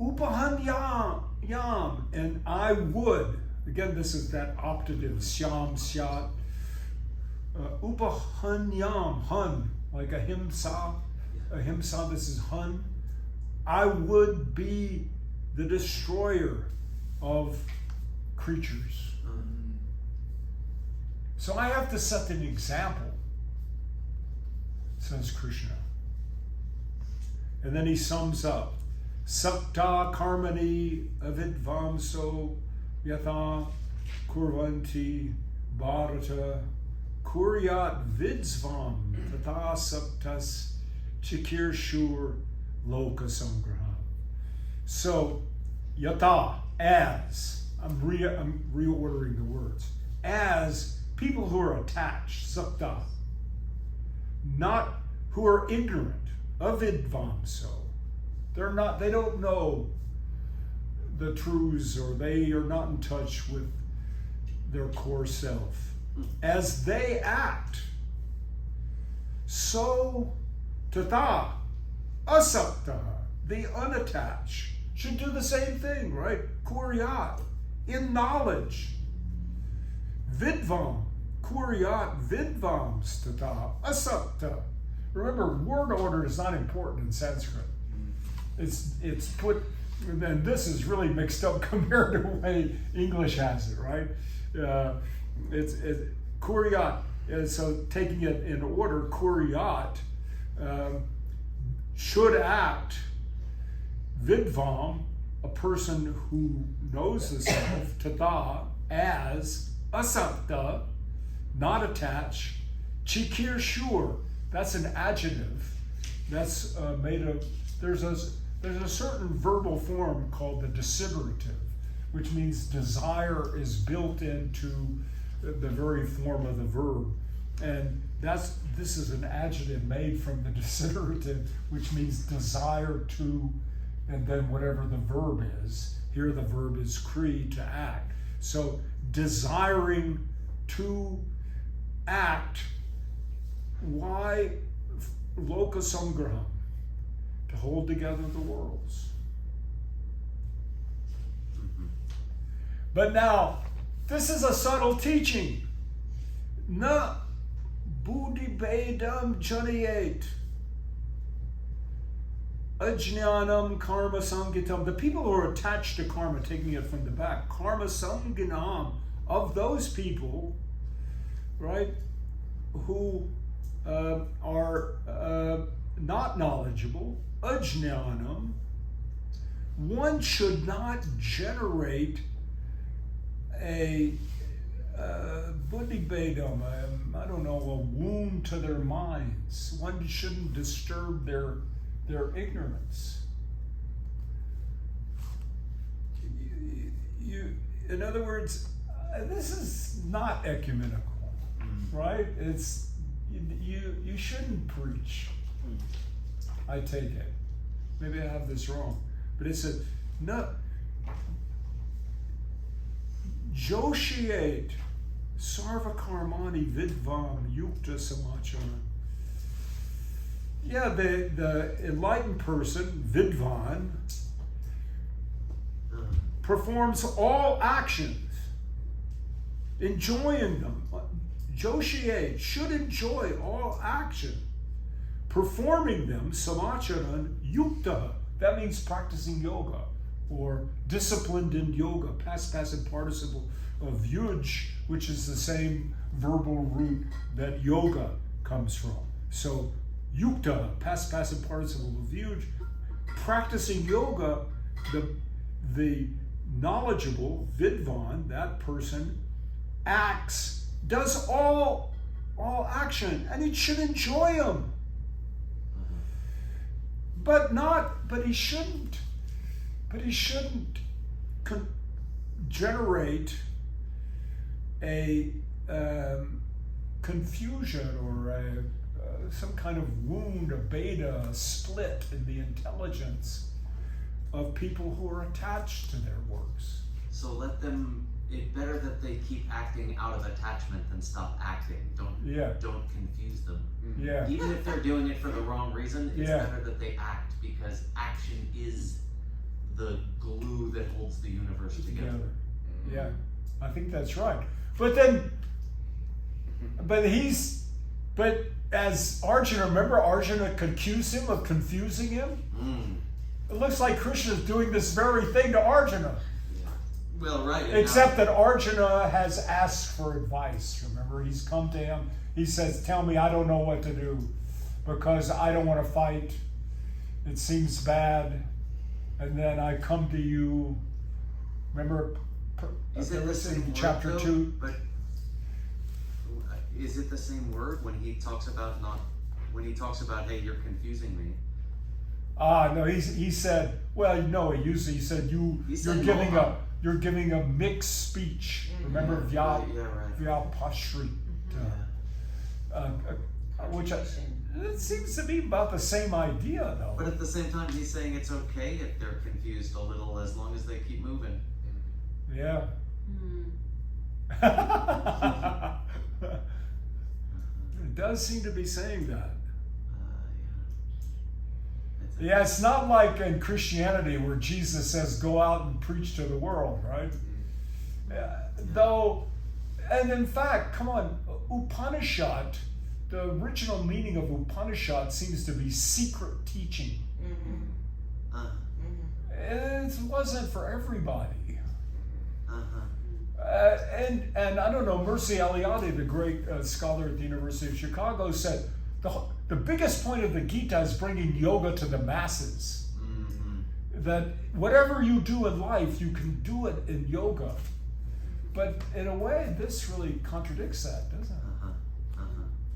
Upahanyam, and I would. Again, this is that optative, syam, syat. Upahanyam, hun, like ahimsa. Ahimsa, this is hun. I would be the destroyer of creatures. So I have to set an example, says Krishna. And then he sums up. Sakta karmani avidvamso yatha kurvanti bharata kuryat vidsvam tata saktas chikir shur loka sangraha. So, yata, as, I'm reordering the words, as people who are attached, sakta, not who are ignorant, avidvamso. They don't know the truths, or they are not in touch with their core self. As they act, so tata, asakta, the unattached, should do the same thing, right? Kuryat, in knowledge. Vidvam, kuryat vidvams tata, asakta. Remember, word order is not important in Sanskrit. It's put, and this is really mixed up compared to the way English has it, right? It's kuryat, and so taking it in order, kuryat, should act. Vidvam, a person who knows the self, tata, as, asakta, not attached, chikir shur, that's an adjective, that's made of, there's a certain verbal form called the desiderative, which means desire is built into the very form of the verb. And this is an adjective made from the desiderative, which means desire to, and then whatever the verb is. Here the verb is kri, to act. So desiring to act. Why loka sangraham? To hold together the worlds. But now, this is a subtle teaching. Na buddhi bedam janayet. Ajnanam karma sangitam. The people who are attached to karma, taking it from the back, karma sanginam, of those people, right, who are not knowledgeable, ajnanam, one should not generate a buddhi bedam, I don't know, a wound to their minds. One shouldn't disturb their ignorance. In other words, this is not ecumenical, right? It's you shouldn't preach. I take it. Maybe I have this wrong, but it's a no. Joshiate sarva karmani vidvam yukta samachana. Yeah, the enlightened person, vidvan, performs all actions, enjoying them. Joshiate should enjoy all action, performing them, samacharan yukta. That means practicing yoga, or disciplined in yoga, past passive participle of yuj, which is the same verbal root that yoga comes from. So yukta, past passive participle of huge. Practicing yoga, the knowledgeable vidvan, that person, acts, does all action, and it should enjoy them. But he shouldn't generate a confusion or some kind of wound, a beta, a split in the intelligence of people who are attached to their works. So let them. It's better that they keep acting out of attachment than stop acting. Don't confuse them. Yeah. Even if they're doing it for the wrong reason, it's Yeah. better that they act because action is the glue that holds the universe together. Yeah, I think that's right. But as Arjuna, remember Arjuna accused him of confusing him? It looks like Krishna is doing this very thing to Arjuna. Well, right. Except that Arjuna has asked for advice. Remember, he's come to him. He says, tell me, I don't know what to do because I don't want to fight. It seems bad. And then I come to you. Remember, Is it the same word, chapter though? 2? But is it the same word when he talks about hey, you're confusing me? No, he said, well, no, he said you're giving a mixed speech. Remember, Vyapashrit. Which it seems to be about the same idea, though. But at the same time, he's saying it's okay if they're confused a little as long as they keep moving. Yeah. It does seem to be saying that. Yeah, it's not like in Christianity where Jesus says, go out and preach to the world, right? Though, and in fact, come on, Upanishad, the original meaning of Upanishad seems to be secret teaching. It wasn't for everybody. And I don't know, Mercy Eliade, the great scholar at the University of Chicago, said the biggest point of the Gita is bringing yoga to the masses. That whatever you do in life, you can do it in yoga. But in a way, this really contradicts that, doesn't it?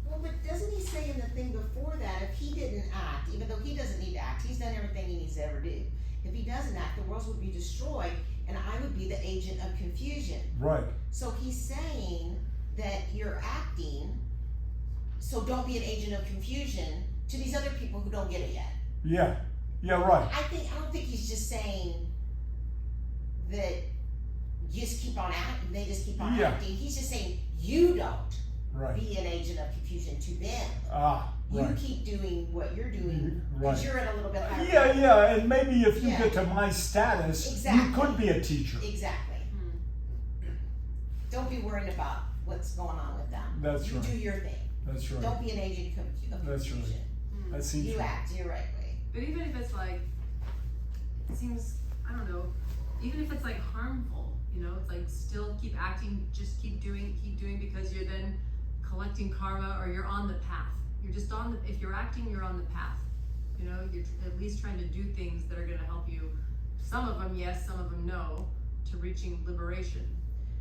Well, but doesn't he say in the thing before that, if he didn't act, even though he doesn't need to act, he's done everything he needs to ever do. If he doesn't act, the world would be destroyed, and I would be the agent of confusion. Right. So he's saying that you're acting, so don't be an agent of confusion to these other people who don't get it yet. Yeah. Yeah, right. I don't think he's just saying that you just keep on acting, they just keep on acting. He's just saying you don't be an agent of confusion to them. You keep doing what you're doing because you're at a little bit higher level. And maybe if you get to my status, you could be a teacher. Exactly. Don't be worried about what's going on with them. That's right. You do your thing. That's right. Don't be an agent of confusion. That's right. That seems You right. act your right way. But even if it's like, it seems, I don't know, even if it's like harmful, you know, it's like still keep acting, just keep doing because you're then collecting karma or you're on the path. You're just if you're acting, you're on the path. You know, you're at least trying to do things that are going to help you. Some of them yes, some of them no, to reaching liberation.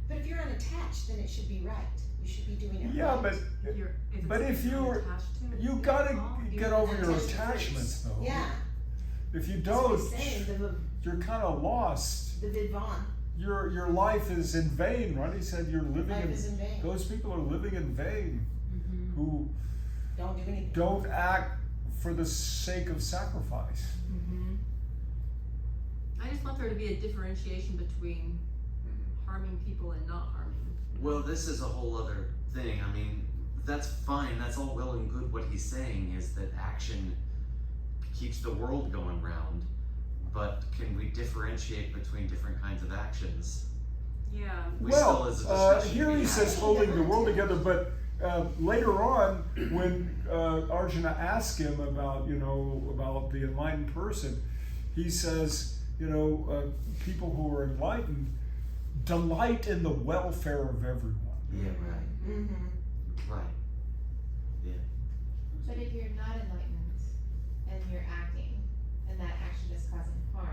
But if you're unattached, then it should be right. You should be doing it Yeah, right. but if you gotta get over your attachments, though. Yeah. If you That's what don't, he's saying, you're kind of lost. the vidvan. Your life is in vain, right? He said you're living Life is in vain. Those people are living in vain who Don't do anything. don't act for the sake of sacrifice. I just want there to be a differentiation between harming people and not harming. Well, this is a whole other thing. I mean, that's fine. That's all well and good. What he's saying is that action keeps the world going round, but can we differentiate between different kinds of actions? Yeah. Here he says holding the world together, but later on, when Arjuna asks him about the enlightened person, he says, people who are enlightened delight in the welfare of everyone. Yeah, right. Right. Yeah. But if you're not enlightened and you're acting, and that action is causing harm,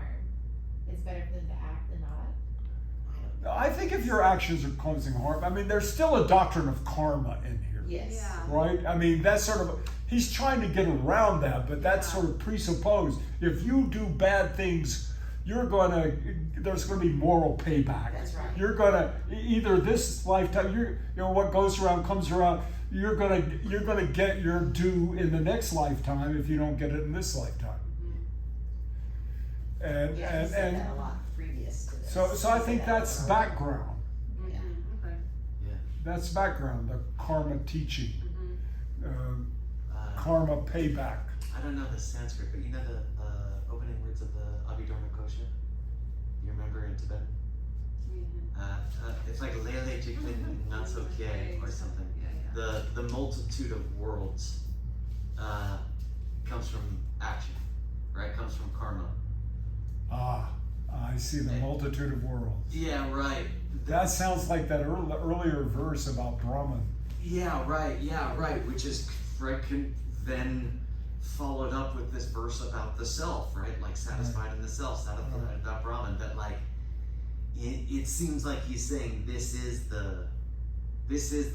it's better for them to act than not. I think if your actions are causing harm, I mean, there's still a doctrine of karma in here. Yes. Yeah. Right? I mean, that's sort of, he's trying to get around that, but that's sort of presupposed. If you do bad things, there's gonna be moral payback. That's right. You're gonna, either this lifetime, what goes around comes around, you're gonna get your due in the next lifetime if you don't get it in this lifetime. And, Yeah, he said that a lot previous to this. so I think that's background. Yeah. Okay. That's background, the karma teaching, karma payback. I don't know the Sanskrit, but you know the opening words of the Abhidharma Kosha? You remember in Tibetan? It's like Lele Jiklin Natsoke or something. The multitude of worlds comes from action, right? Comes from karma. I see the multitude of worlds. Yeah, right. That sounds like that earlier verse about Brahman. Yeah, right. Which is then followed up with this verse about the self, right? Like satisfied in the self, satisfied about Brahman. But like, it seems like he's saying this is the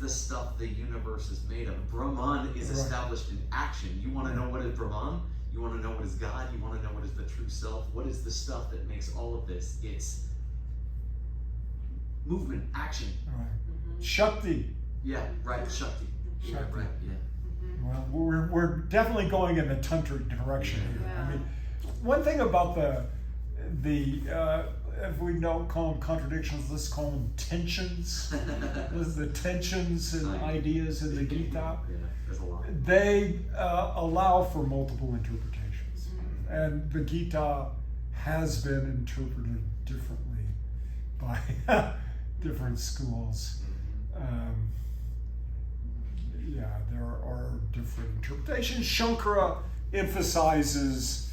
stuff the universe is made of. Brahman is established in action. You want to know what is Brahman? You want to know what is God? You want to know what is the true self? What is the stuff that makes all of this? It's movement, action. Right. Shakti. Yeah, right. Shakti. Yeah, Shakti. right. Yeah. Well, we're definitely going in the tantric direction here. Yeah. I mean, one thing about the if we don't call them contradictions, let's call them tensions. The tensions and ideas in the Gita. Yeah, there's a lot. They allow for multiple interpretations, and the Gita has been interpreted differently by different schools. There are different interpretations. Shankara emphasizes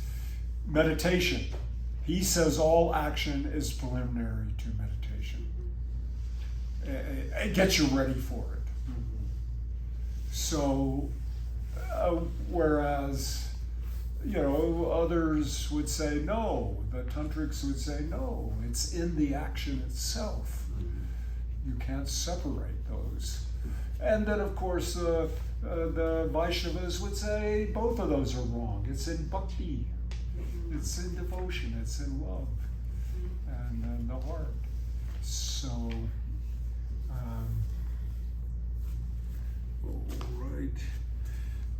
meditation. He says all action is preliminary to meditation. It gets you ready for it. So, whereas, others would say no, the tantrics would say no, it's in the action itself. You can't separate those. And then, of course, the Vaishnavas would say both of those are wrong. It's in bhakti, it's in devotion, it's in love, and in the heart. So, all right.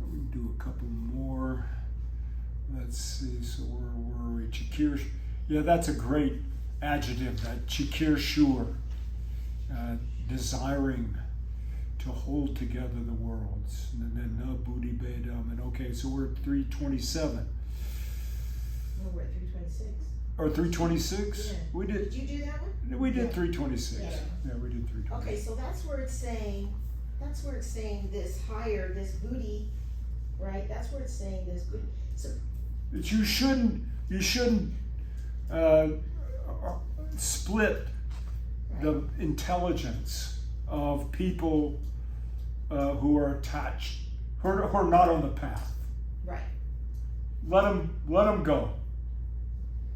Let me do a couple more. Let's see. So where were we? Chikir. Yeah, that's a great adjective. That chikir shur, desiring to hold together the worlds. And then na buddhi bedam. And okay, so we're at 327. No, we're at 326. Or 326? Yeah. We did. Did you do that one? We did Yeah. 326. Yeah. Yeah, we did 326. Okay, so that's where it's saying this higher, this booty, right? That's where it's saying this booty. So That you shouldn't split the intelligence of people who are attached, who are not on the path. right. Let them go.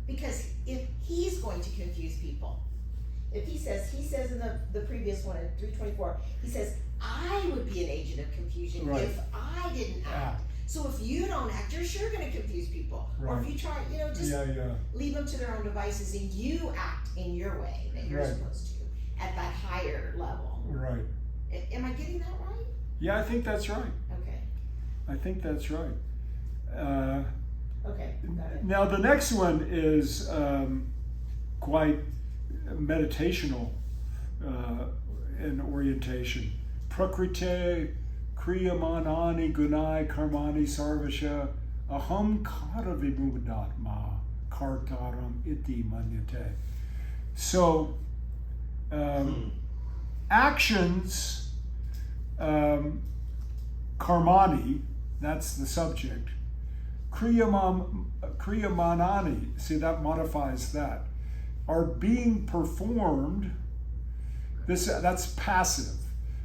Because if he's going to confuse people, if he says in the previous one in 324, he says, I would be an agent of confusion Right. if I didn't act. So if you don't act, you're sure going to confuse people. Or if Right. you try, just leave them to their own devices and you act in your way that you're Right. supposed to at that higher level. Right. Am I getting that right? Yeah, I think that's right. Okay. I think that's right. Okay. Got it. Now the next one is quite meditational in orientation. Prakrite kriyamanani gunai karmani sarvasha aham kara vimudatma kartaram iti manyate. So actions, karmani, that's the subject. Kriyamanani, see, that modifies that, are being performed. That's passive.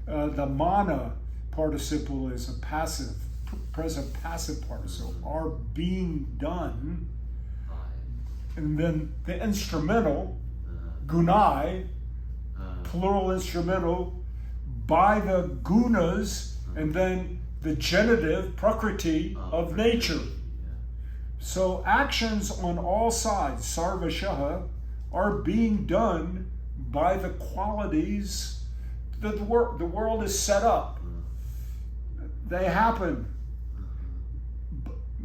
The mana participle is a passive present passive part. So are being done, and then the instrumental, gunai, plural instrumental, by the gunas, and then the genitive, prakriti, of nature. So actions on all sides, sarvashaha, are being done by the qualities that the world is set up. They happen.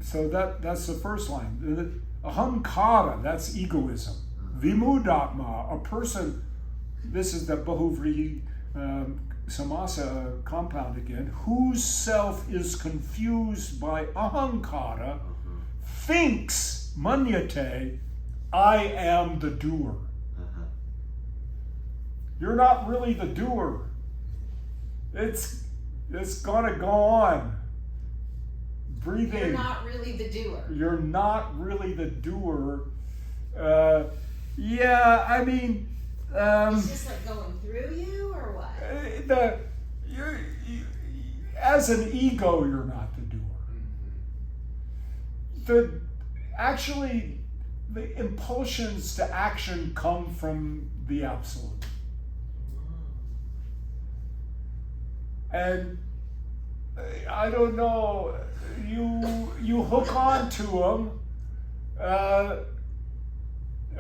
So that's the first line. Ahankara, that's egoism. Vimudatma, a person, this is the Bahuvrihi Samasa compound again, whose self is confused by ahankara, thinks, manyate, I am the doer. You're not really the doer. It's gonna go on. Breathing. You're not really the doer. You're not really the doer. Yeah, I mean, it's just like going through you, or what? As an ego, you're not the doer. The impulsions to action come from the absolute. And I don't know, you hook on to them.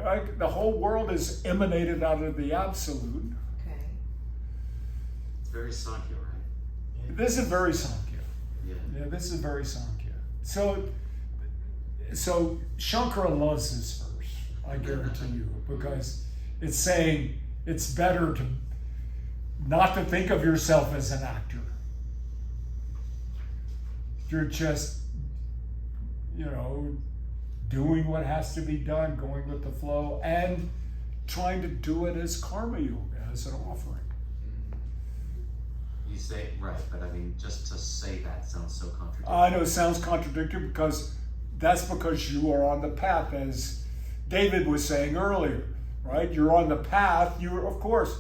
Right? The whole world is emanated out of the absolute. Okay. It's very Sankhya, right? This is very Sankhya. Yeah. Yeah, this is very Sankhya. So Shankara loves this verse, I guarantee you, because it's saying it's better to not to think of yourself as an actor. You're just, doing what has to be done, going with the flow, and trying to do it as karma yoga, as an offering. You say, right, but I mean, just to say that sounds so contradictory. I know it sounds contradictory because you are on the path, as David was saying earlier, right? You're on the path, of course.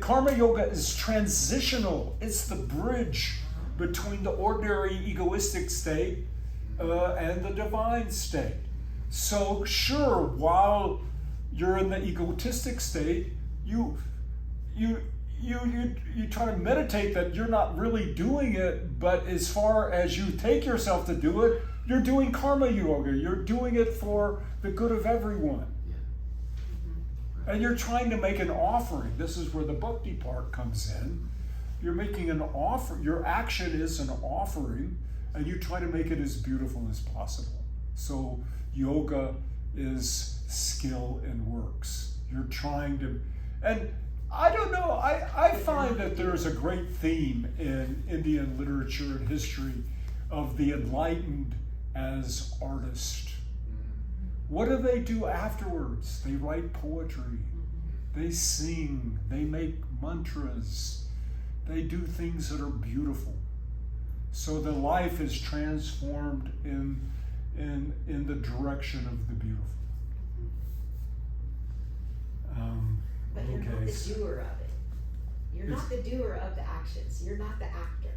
Karma yoga is transitional. It's the bridge between the ordinary egoistic state and the divine state. So sure, while you're in the egotistic state, you try to meditate that you're not really doing it, but as far as you take yourself to do it, you're doing karma yoga. You're doing it for the good of everyone. And you're trying to make an offering. This is where the bhakti part comes in. You're making an offer. Your action is an offering, and you try to make it as beautiful as possible. So yoga is skill and works. You're trying to, and I don't know, I find that there's a great theme in Indian literature and history of the enlightened as artists. What do they do afterwards? They write poetry, they sing, they make mantras, they do things that are beautiful. So the life is transformed in the direction of the beautiful. But you're not the doer of it. You're not the doer of the actions. You're not the actor.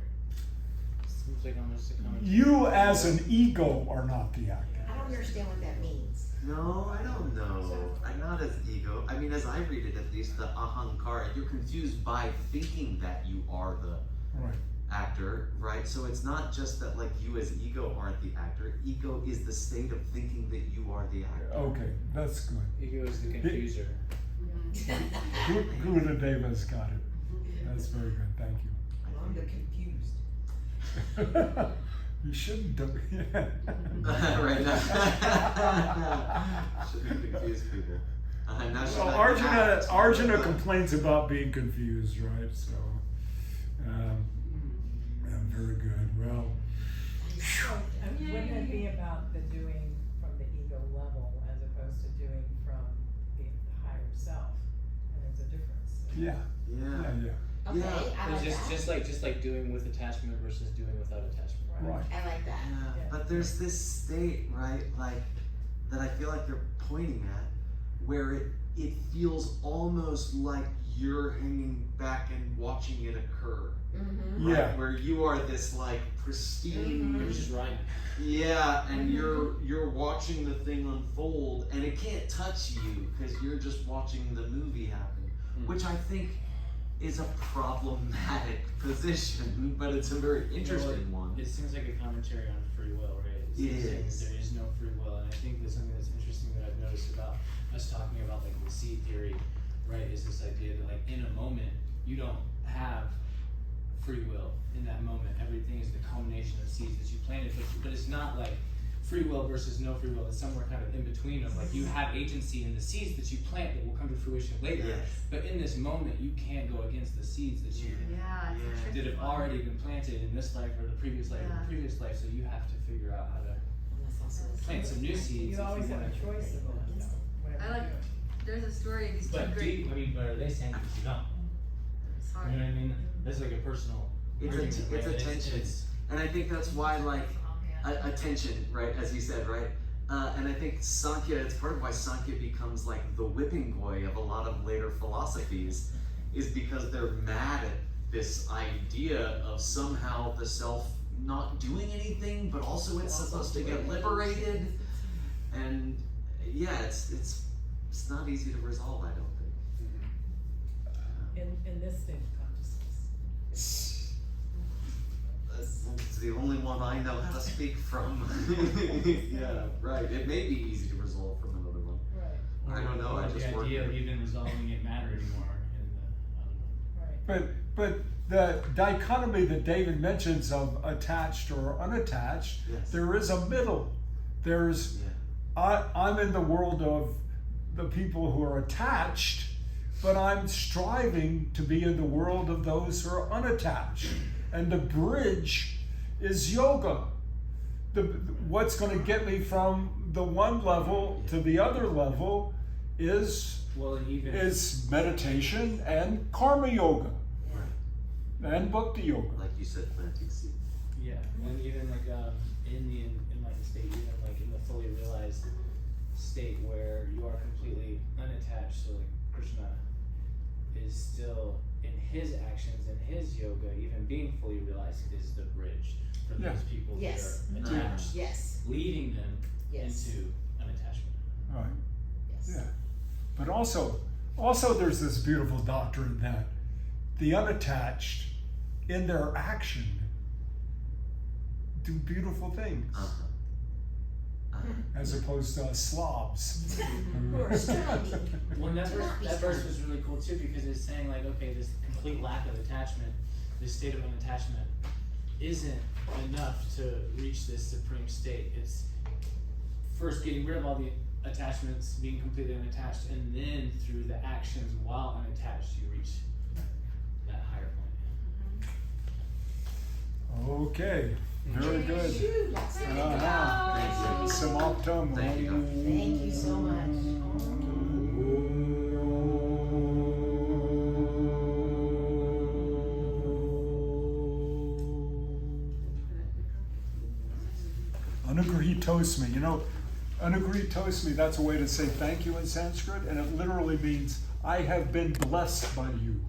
Seems like almost a comment. You as an ego are not the actor. I don't understand what that means. No, I don't know. I'm not as ego. I mean, as I read it, at least, the ahankara, you're confused by thinking that you are the actor, right? So it's not just that, like, you as ego aren't the actor. Ego is the state of thinking that you are the actor. Okay, that's good. Ego is the confuser. Guru Deva's got it. That's very good. Thank you. I'm the confused. You shouldn't do it. Right now. Shouldn't confuse people. Well, Arjuna complains about being confused, right? So, very good. Well, Wouldn't it be about the doing from the ego level as opposed to doing from the higher self? And there's a difference. Yeah. Okay, Yeah. I like that. Just like doing with attachment versus doing without attachment. right. I like that. Yeah, but there's this state, right, like, that I feel like you're pointing at, where it feels almost like you're hanging back and watching it occur. Mm-hmm. Right? Yeah. Where you are this like pristine, Which is right. yeah, and you're watching the thing unfold, and it can't touch you because you're just watching the movie happen, which I think is a problematic position, but it's a very interesting one. It seems like a commentary on free will, right? It seems like is. there is no free will, and I think there's something that's interesting that I've noticed about us talking about like the seed theory, right? Is this idea that like in a moment you don't have free will in that moment. Everything is the culmination of seeds that you planted, but it's not like free will versus no free will. It's somewhere kind of in between of like you have agency in the seeds that you plant that will come to fruition later. Yes. But in this moment, you can't go against the seeds that you that have already been planted in this life or the previous life or the previous life. So you have to figure out how to plant some new seeds. You always have a choice of whatever I like- you do. There's a story of these two But great. but are they saying that you don't? It's You hard. know what I mean? That's like a personal. It's argument, a right? tension. And I think that's why, like, attention, right, as you said, right? And I think Sankhya, it's part of why Sankhya becomes like the whipping boy of a lot of later philosophies, is because they're mad at this idea of somehow the self not doing anything, but also it's supposed to get liberated. And yeah, it's not easy to resolve, I don't think. In this state of consciousness. It's the only one I know how to speak from. Yeah, right. It may be easy to resolve from another one. Right, I don't know. I just the work. idea of even resolving it matter anymore in the other one. right. But the dichotomy that David mentions of attached or unattached, Yes. there is a middle. There's I'm in the world of the people who are attached, but I'm striving to be in the world of those who are unattached. And the bridge is yoga. What's going to get me from the one level to the other level is meditation and karma yoga and bhakti yoga. Like you said, planting seed. Yeah, and even like in the enlightened state, even like in the fully realized state where you are completely unattached. So like Krishna is still in his actions and his yoga, even being fully realized, is the bridge for those people Yes. that are attached, Yes. leading them Yes. into an attachment. Right. Yes. Yeah. But also there's this beautiful doctrine that the unattached in their action do beautiful things. As opposed to us slobs. Or study. Well, and that verse was really cool too, because it's saying like, okay, this complete lack of attachment, this state of unattachment, isn't enough to reach this supreme state. It's first getting rid of all the attachments, being completely unattached, and then through the actions while unattached, you reach that higher point. Okay. Very good. Shoot, let's let it go. Samaptam. Thank you. Thank you so much. Anugrahitosmi. You know, Anugrahitosmi, that's a way to say thank you in Sanskrit, and it literally means I have been blessed by you.